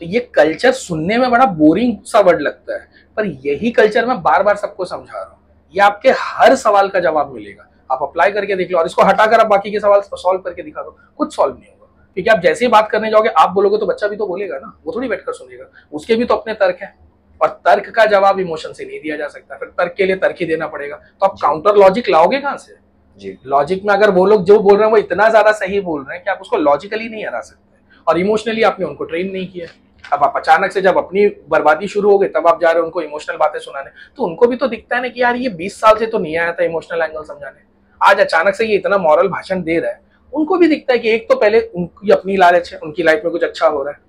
तो ये कल्चर सुनने में बड़ा बोरिंग सा वर्ड लगता है, पर यही कल्चर मैं बार बार सबको समझा रहा हूँ। ये आपके हर सवाल का जवाब मिलेगा, आप अप्लाई करके देख लो और इसको हटाकर आप बाकी के सवाल सॉल्व करके दिखा दो, कुछ सॉल्व नहीं होगा। क्योंकि आप जैसे ही बात करने जाओगे, आप बोलोगे तो बच्चा भी तो बोलेगा ना, वो थोड़ी बैठकर सुनेगा, उसके भी तो अपने तर्क है। और तर्क का जवाब इमोशन से नहीं दिया जा सकता, फिर तर्क के लिए तर्क ही देना पड़ेगा। तो आप काउंटर लॉजिक लाओगे कहाँ से? जी, लॉजिक में अगर वो लोग जो बोल रहे हैं वो इतना ज्यादा सही बोल रहे हैं कि आप उसको लॉजिकली नहीं हरा सकते, और इमोशनली आपने उनको ट्रेन नहीं किया। अब आप अचानक से जब अपनी बर्बादी शुरू हो गई तब आप जा रहे हो उनको इमोशनल बातें सुनाने, तो उनको भी तो दिखता है ना कि यार ये 20 साल से तो नहीं आया था इमोशनल एंगल समझाने, आज अचानक से ये इतना मॉरल भाषण दे रहा है। उनको भी दिखता है कि एक तो पहले उनकी अपनी लालच है, उनकी लाइफ में कुछ अच्छा हो रहा है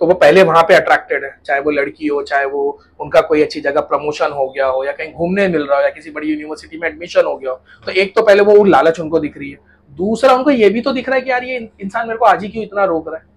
तो वो पहले वहां पे अट्रैक्टेड है, चाहे वो लड़की हो, चाहे वो उनका कोई अच्छी जगह प्रमोशन हो गया हो, या कहीं घूमने मिल रहा हो, या किसी बड़ी यूनिवर्सिटी में एडमिशन हो गया हो। तो एक तो पहले वो लालच उनको दिख रही है, दूसरा उनको ये भी तो दिख रहा है कि यार ये इंसान मेरे को आज ही क्यों इतना रोक रहा है।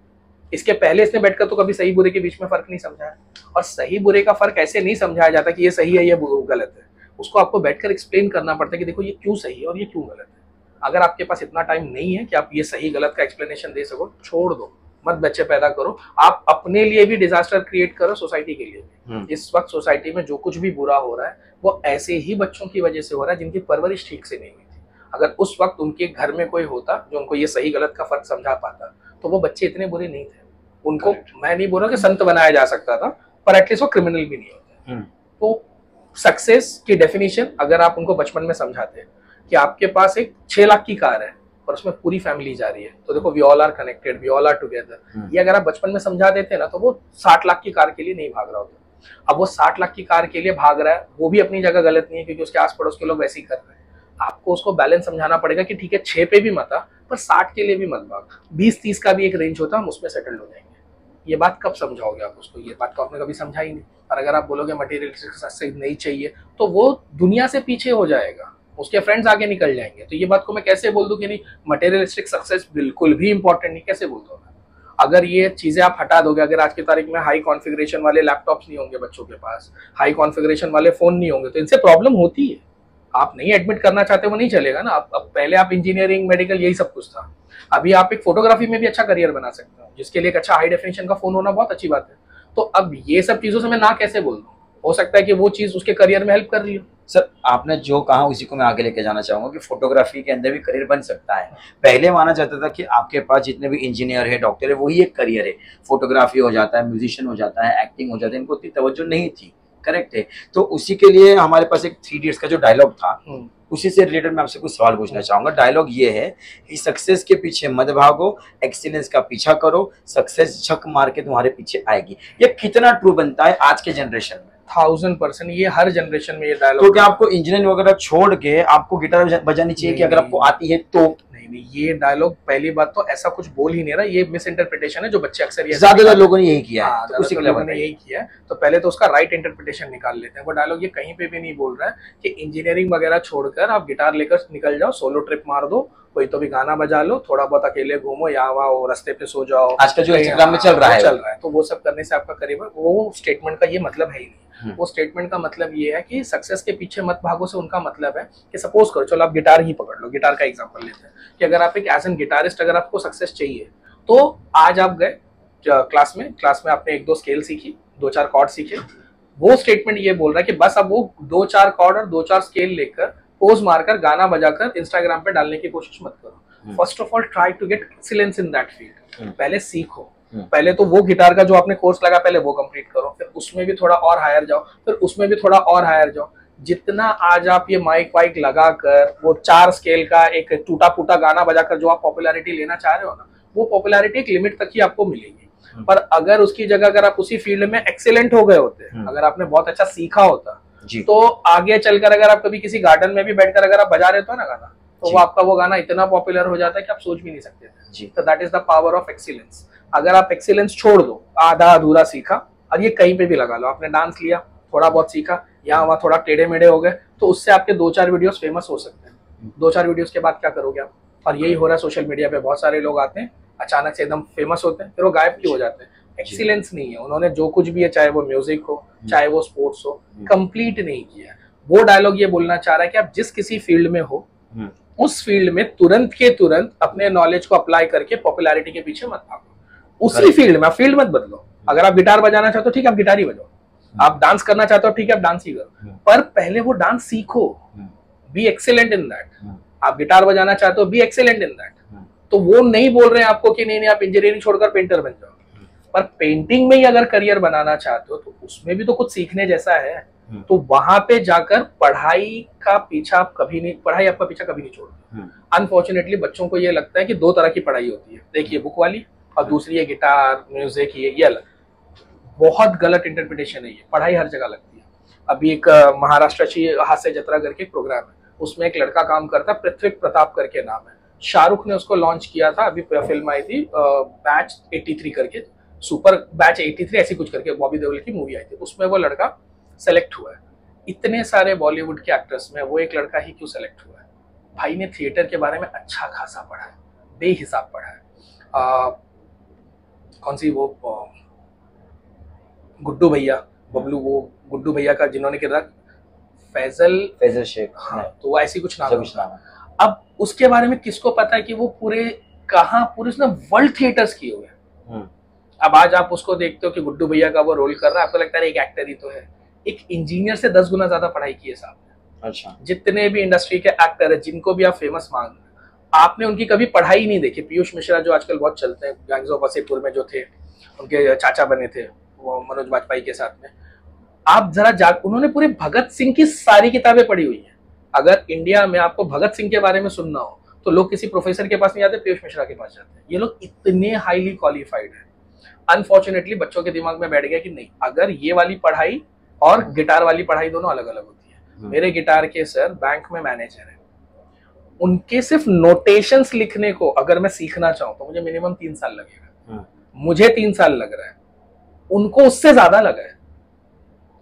इसके पहले इसने बैठकर तो कभी सही बुरे के बीच में फर्क नहीं समझाया, और सही बुरे का फर्क ऐसे नहीं समझाया जाता कि ये सही है ये गलत है। उसको आपको बैठकर एक्सप्लेन करना पड़ता है कि देखो ये क्यों सही है और ये क्यों गलत है। अगर आपके पास इतना टाइम नहीं है कि आप ये सही गलत का एक्सप्लेनेशन दे सको, छोड़ दो, मत बच्चे पैदा करो। आप अपने लिए भी डिजास्टर क्रिएट करो, सोसाइटी के लिए भी। इस वक्त सोसाइटी में जो कुछ भी बुरा हो रहा है वो ऐसे ही बच्चों की वजह से हो रहा है जिनकी परवरिश ठीक से नहीं हुई थी। अगर उस वक्त उनके घर में कोई होता जो उनको ये सही गलत का फर्क समझा पाता तो वो बच्चे इतने बुरे नहीं थे। उनको मैं नहीं बोल रहा कि संत बनाया जा सकता था, पर एटलीस्ट वो क्रिमिनल भी नहीं होते। तो सक्सेस की डेफिनेशन अगर आप उनको बचपन में समझाते कि आपके पास एक 6 लाख की कार है पर उसमें पूरी फैमिली जा रही है। तो देखो we all are connected, we all are together. ये अगर आप बचपन में समझा देते ना तो वो 60 लाख की कार के लिए नहीं भाग रहा होता। अब वो 60 लाख की कार के लिए भाग रहा है, वो भी अपनी जगह गलत नहीं है क्योंकि उसके आस पड़ोस के लोग वैसे ही कर रहे हैं। आपको उसको बैलेंस समझाना पड़ेगा कि ठीक है 6 पे भी मत आ, पर 60 के लिए भी मत भाग। 20-30 का भी एक रेंज होता है, हम उसमें सेटल हो जाएंगे। ये बात कब समझाओगे आप उसको? ये बात तो आपने कभी समझा ही नहीं। और अगर आप बोलोगे मटेरियलिस्टिक सक्सेस नहीं चाहिए तो वो दुनिया से पीछे हो जाएगा, उसके फ्रेंड्स आगे निकल जाएंगे। तो ये बात को मैं कैसे बोल दूं कि नहीं मटेरियलिस्टिक सक्सेस बिल्कुल भी इंपॉर्टेंट नहीं, कैसे बोल दूं मैं? अगर ये चीजें आप हटा दोगे, अगर आज की तारीख में हाई कॉन्फ़िगरेशन वाले लैपटॉप्स नहीं होंगे बच्चों के पास, हाई कॉन्फ़िगरेशन वाले फोन नहीं होंगे, तो इनसे प्रॉब्लम होती है। आप नहीं एडमिट करना चाहते वो नहीं चलेगा ना। अब पहले आप इंजीनियरिंग मेडिकल यही सब कुछ था, अभी आप एक फोटोग्राफी में भी अच्छा करियर बना सकते हो, जिसके लिए एक अच्छा हाई डेफिनेशन का फोन होना बहुत अच्छी बात है। तो अब ये सब चीजों से मैं ना कैसे बोल दूं? हो सकता है कि वो चीज उसके करियर में हेल्प कर रही हो। सर आपने जो कहा उसी को मैं आगे लेके जाना चाहूंगा कि फोटोग्राफी के अंदर भी करियर बन सकता है। पहले माना जाता था कि आपके पास जितने भी इंजीनियर है, डॉक्टर है, वही एक करियर है। फोटोग्राफी हो जाता है, म्यूजिशियन हो जाता है, एक्टिंग हो जाता है, इनको उतनी तवज्जो नहीं थी। करेक्ट है। तो उसी के लिए हमारे पास एक 3 इडियट्स का जो डायलॉग था उसी से रिलेटेड मैं आपसे कुछ सवाल पूछना चाहूंगा। डायलॉग ये है कि सक्सेस के पीछे मत भागो, एक्सीलेंस का पीछा करो, सक्सेस झक मार के तुम्हारे पीछे आएगी। ये कितना ट्रू बनता है आज के जनरेशन में? 1000% ये हर जनरेशन में ये डायलॉग। तो क्या आपको इंजीनियरिंग वगैरह छोड़ के आपको गिटार बजानी चाहिए कि अगर आपको आती है तो? नहीं, ये डायलॉग पहली बात तो ऐसा कुछ बोल ही नहीं रहा, ये मिस इंटरप्रिटेशन है जो बच्चे अक्सर ज्यादातर लोगों ने यही किया है। तो उसी के लोगों ने यही किया है। तो पहले तो उसका राइट इंटरप्रिटेशन निकाल लेते हैं। वो डायलॉग ये कहीं पे भी नहीं बोल रहा है कि इंजीनियरिंग वगैरह छोड़कर आप गिटार लेकर निकल जाओ, सोलो ट्रिप मार दो, कोई तो भी गाना बजा लो, थोड़ा बहुत अकेले घूमो, यहाँ वहाँ रास्ते पे सो जाओ, आजकल जो इंस्टाग्राम में चल रहा है तो वो सब करने से आपका करियर, वो स्टेटमेंट का ये मतलब है ही नहीं। वो स्टेटमेंट का मतलब ये है कि सक्सेस के पीछे मत भागो से उनका मतलब है कि सपोज करो, चलो आप गिटार ही पकड़ लो, गिटार का एग्जांपल लेते हैं कि अगर आप एक एज एन गिटारिस्ट अगर आपको सक्सेस चाहिए तो आज आप गए क्लास में आपने 1-2 स्केल सीखी, 2-4 कॉर्ड सीखे। वो स्टेटमेंट ये बोल रहा है कि बस अब वो 2-4 कॉर्ड और 2-4 स्केल लेकर पोज मारकर गाना बजाकर इंस्टाग्राम पे डालने की कोशिश मत करो। First of all try to get excellence in that field. पहले सीखो, पहले तो वो गिटार का जो आपने कोर्स लगा पहले वो कंप्लीट करो, फिर उसमें भी थोड़ा और हायर जाओ, फिर उसमें भी थोड़ा और हायर जाओ। जितना आज आप ये माइक वाइक लगाकर वो 4 स्केल का एक टूटा फूटा गाना बजाकर जो आप पॉपुलैरिटी लेना चाह रहे हो ना, वो पॉपुलैरिटी एक लिमिट तक ही आपको मिलेगी। पर अगर उसकी जगह अगर आप उसी फील्ड में एक्सीलेंट हो गए होते, अगर आपने बहुत अच्छा सीखा होता, तो आगे चलकर अगर आप कभी किसी गार्डन में भी बैठकर अगर आप बजा रहे हो ना गाना, तो वो आपका वो गाना इतना पॉपुलर हो जाता है कि आप सोच भी नहीं सकते थे। तो that is the power of excellence. अगर आप एक्सीलेंस छोड़ दो, आधा अधूरा सीखा, और ये कहीं पे भी लगा लो, आपने डांस लिया, थोड़ा बहुत सीखा, यहाँ वहाँ थोड़ा टेढ़े मेढ़े हो गए, तो उससे आपके 2-4 वीडियोस फेमस हो सकते हैं। 2-4 वीडियोस के बाद क्या करोगे आप? और यही हो रहा है सोशल मीडिया पे। बहुत सारे लोग आते हैं, अचानक से एकदम फेमस होते हैं, फिर वो गायब क्यों हो जाते हैं? एक्सीलेंस नहीं है, उन्होंने जो कुछ भी है, चाहे वो म्यूजिक हो, चाहे वो स्पोर्ट्स हो, कंप्लीट नहीं किया। वो डायलॉग ये बोलना चाह रहा है कि आप जिस किसी फील्ड में हो, उस फील्ड में तुरंत के तुरंत अपने नॉलेज को अप्लाई करके पॉपुलैरिटी के पीछे मत भागो। उसी फील्ड में, आप फील्ड मत बदलो। अगर आप गिटार बजाना चाहते हो, ठीक है आप गिटार ही बजाओ। आप डांस करना चाहते हो, ठीक है आप डांस ही करो, पर पहले वो डांस सीखो, बी एक्सीलेंट इन दैट। आप गिटार बजाना चाहते हो, बी एक्सीलेंट इन दैट। तो वो नहीं बोल रहे हैं आपको कि नहीं आप इंजीनियरिंग छोड़कर पेंटर बन जाओ, पर पेंटिंग में ही अगर करियर बनाना चाहते हो तो उसमें भी तो कुछ सीखने जैसा है। तो वहां पे जाकर पढ़ाई का पीछा आप कभी नहीं, पढ़ाई आपका पीछा कभी नहीं छोड़ती। अनफॉर्चुनेटली बच्चों को ये लगता है कि 2 तरह की पढ़ाई होती है, देखिए बुक वाली, और दूसरी है गिटार म्यूजिक, ये अलग। बहुत गलत इंटरप्रिटेशन है ये। पढ़ाई हर जगह लगती है। अभी एक महाराष्ट्र हास्य जत्रा करके एक प्रोग्राम है, उसमें एक लड़का काम करता है, पृथ्वीक प्रताप करके नाम है। शाहरुख ने उसको लॉन्च किया था, अभी फिल्म आई थी बैच 83 करके, सुपर बैच 83 ऐसी कुछ करके, बॉबी देओल की मूवी आई थी, उसमें वो लड़का सेलेक्ट हुआ है। इतने सारे बॉलीवुड के एक्टर्स में वो एक लड़का ही क्यों सेलेक्ट हुआ है? भाई ने थिएटर के बारे में अच्छा खासा पढ़ा है, बेहिसाब पढ़ा है। कौन सी वो गुड्डू भैया, बबलू, वो गुड्डू भैया का जिन्होंने किरदार, फैजल शेख, हाँ, तो वो ऐसी कुछ नाम है। अब उसके बारे में किसको पता है कि वो पूरे उसने वर्ल्ड थिएटर्स किए हुए हैं। अब आज आप उसको देखते हो कि गुड्डू भैया का वो रोल कर रहा है, आपको लगता है एक एक्टर ही तो है। एक इंजीनियर से 10 गुना ज्यादा पढ़ाई की है साहब ने। अच्छा, जितने भी इंडस्ट्री के एक्टर है, जिनको भी आप फेमस मान रहे, आपने उनकी कभी पढ़ाई नहीं देखी। पीयूष मिश्रा जो आजकल बहुत चलते हैं, गैंग्स ऑफ वासेपुर में जो थे, उनके चाचा बने थे वो मनोज वाजपेयी के साथ में, आप जरा उन्होंने पूरे भगत सिंह की सारी किताबें पढ़ी हुई है। अगर इंडिया में आपको भगत सिंह के बारे में सुनना हो तो लोग किसी प्रोफेसर के पास नहीं जाते, पीयूष मिश्रा के पास जाते हैं। ये लोग इतने हाईली क्वालिफाइड हैं। अनफॉर्चुनेटली बच्चों के दिमाग में बैठ गया कि नहीं, अगर ये वाली पढ़ाई और गिटार वाली पढ़ाई दोनों अलग अलग होती है। मेरे गिटार के सर बैंक में मैनेजर है, उनके सिर्फ नोटेशंस लिखने को अगर मैं सीखना चाहूँ तो मुझे मिनिमम 3 साल लगेगा। मुझे 3 साल लग रहा है, उनको उससे ज्यादा लगा है।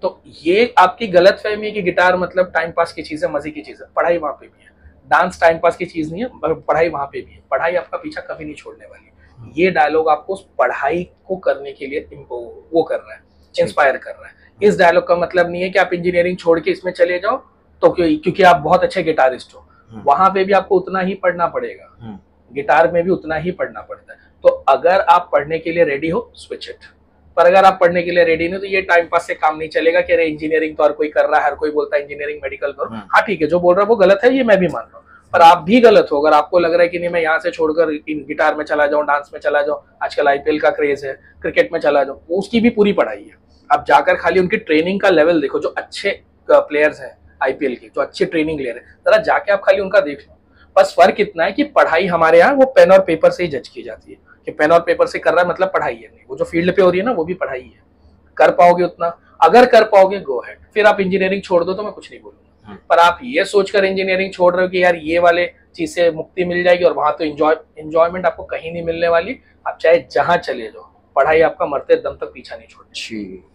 तो ये आपकी गलत फहमी है कि गिटार मतलब टाइम पास की चीज है, मजे की चीज है। पढ़ाई वहां पे भी है, डांस टाइम पास की चीज नहीं है, पढ़ाई वहां पे भी है। पढ़ाई आपका पीछा कभी नहीं छोड़ने वाली। ये डायलॉग आपको उस पढ़ाई को करने के लिए वो कर रहा है, इंस्पायर कर रहा है। इस डायलॉग का मतलब नहीं है कि आप इंजीनियरिंग छोड़ के इसमें चले जाओ तो क्योंकि आप बहुत अच्छे गिटारिस्ट हो। वहां पे भी आपको उतना ही पढ़ना पड़ेगा, गिटार में भी उतना ही पढ़ना पड़ता है। तो अगर आप पढ़ने के लिए रेडी हो, स्विच इट। पर अगर आप पढ़ने के लिए रेडी नहीं, तो ये टाइम पास से काम नहीं चलेगा कि अरे इंजीनियरिंग तो हर कोई कर रहा है, हर कोई बोलता है इंजीनियरिंग मेडिकल करो। हाँ ठीक है, जो बोल रहा है वो गलत है, ये मैं भी मान रहा हूँ, पर आप भी गलत हो अगर आपको लग रहा है कि नहीं मैं यहाँ से छोड़कर गिटार में चला जाऊँ, डांस में चला जाऊँ, आजकल आईपीएल का क्रेज है, क्रिकेट में चला जाऊँ। उसकी भी पूरी पढ़ाई है। आप जाकर खाली उनकी ट्रेनिंग का लेवल देखो, जो अच्छे प्लेयर्स हैं आईपीएल के, जो अच्छे ट्रेनिंग ले रहे हैं, जरा जाके आप खाली उनका देख लो। बस फर्क इतना है कि पढ़ाई हमारे यहाँ वो पेन और पेपर से ही जज की जाती है कि पेन और पेपर से कर रहा है मतलब पढ़ाई है। नहीं, वो जो फील्ड पे हो रही है ना, वो भी पढ़ाई है। कर पाओगे उतना, अगर कर पाओगे गो हेड, फिर आप इंजीनियरिंग छोड़ दो तो मैं कुछ नहीं बोलूंगा। पर आप ये सोचकर इंजीनियरिंग छोड़ रहे हो कि यार ये वाले चीज से मुक्ति मिल जाएगी और वहां तो एंजॉयमेंट आपको कहीं नहीं मिलने वाली। आप चाहे जहां चले जाओ, पढ़ाई आपका मरते दम तक पीछा नहीं छोड़ेगी।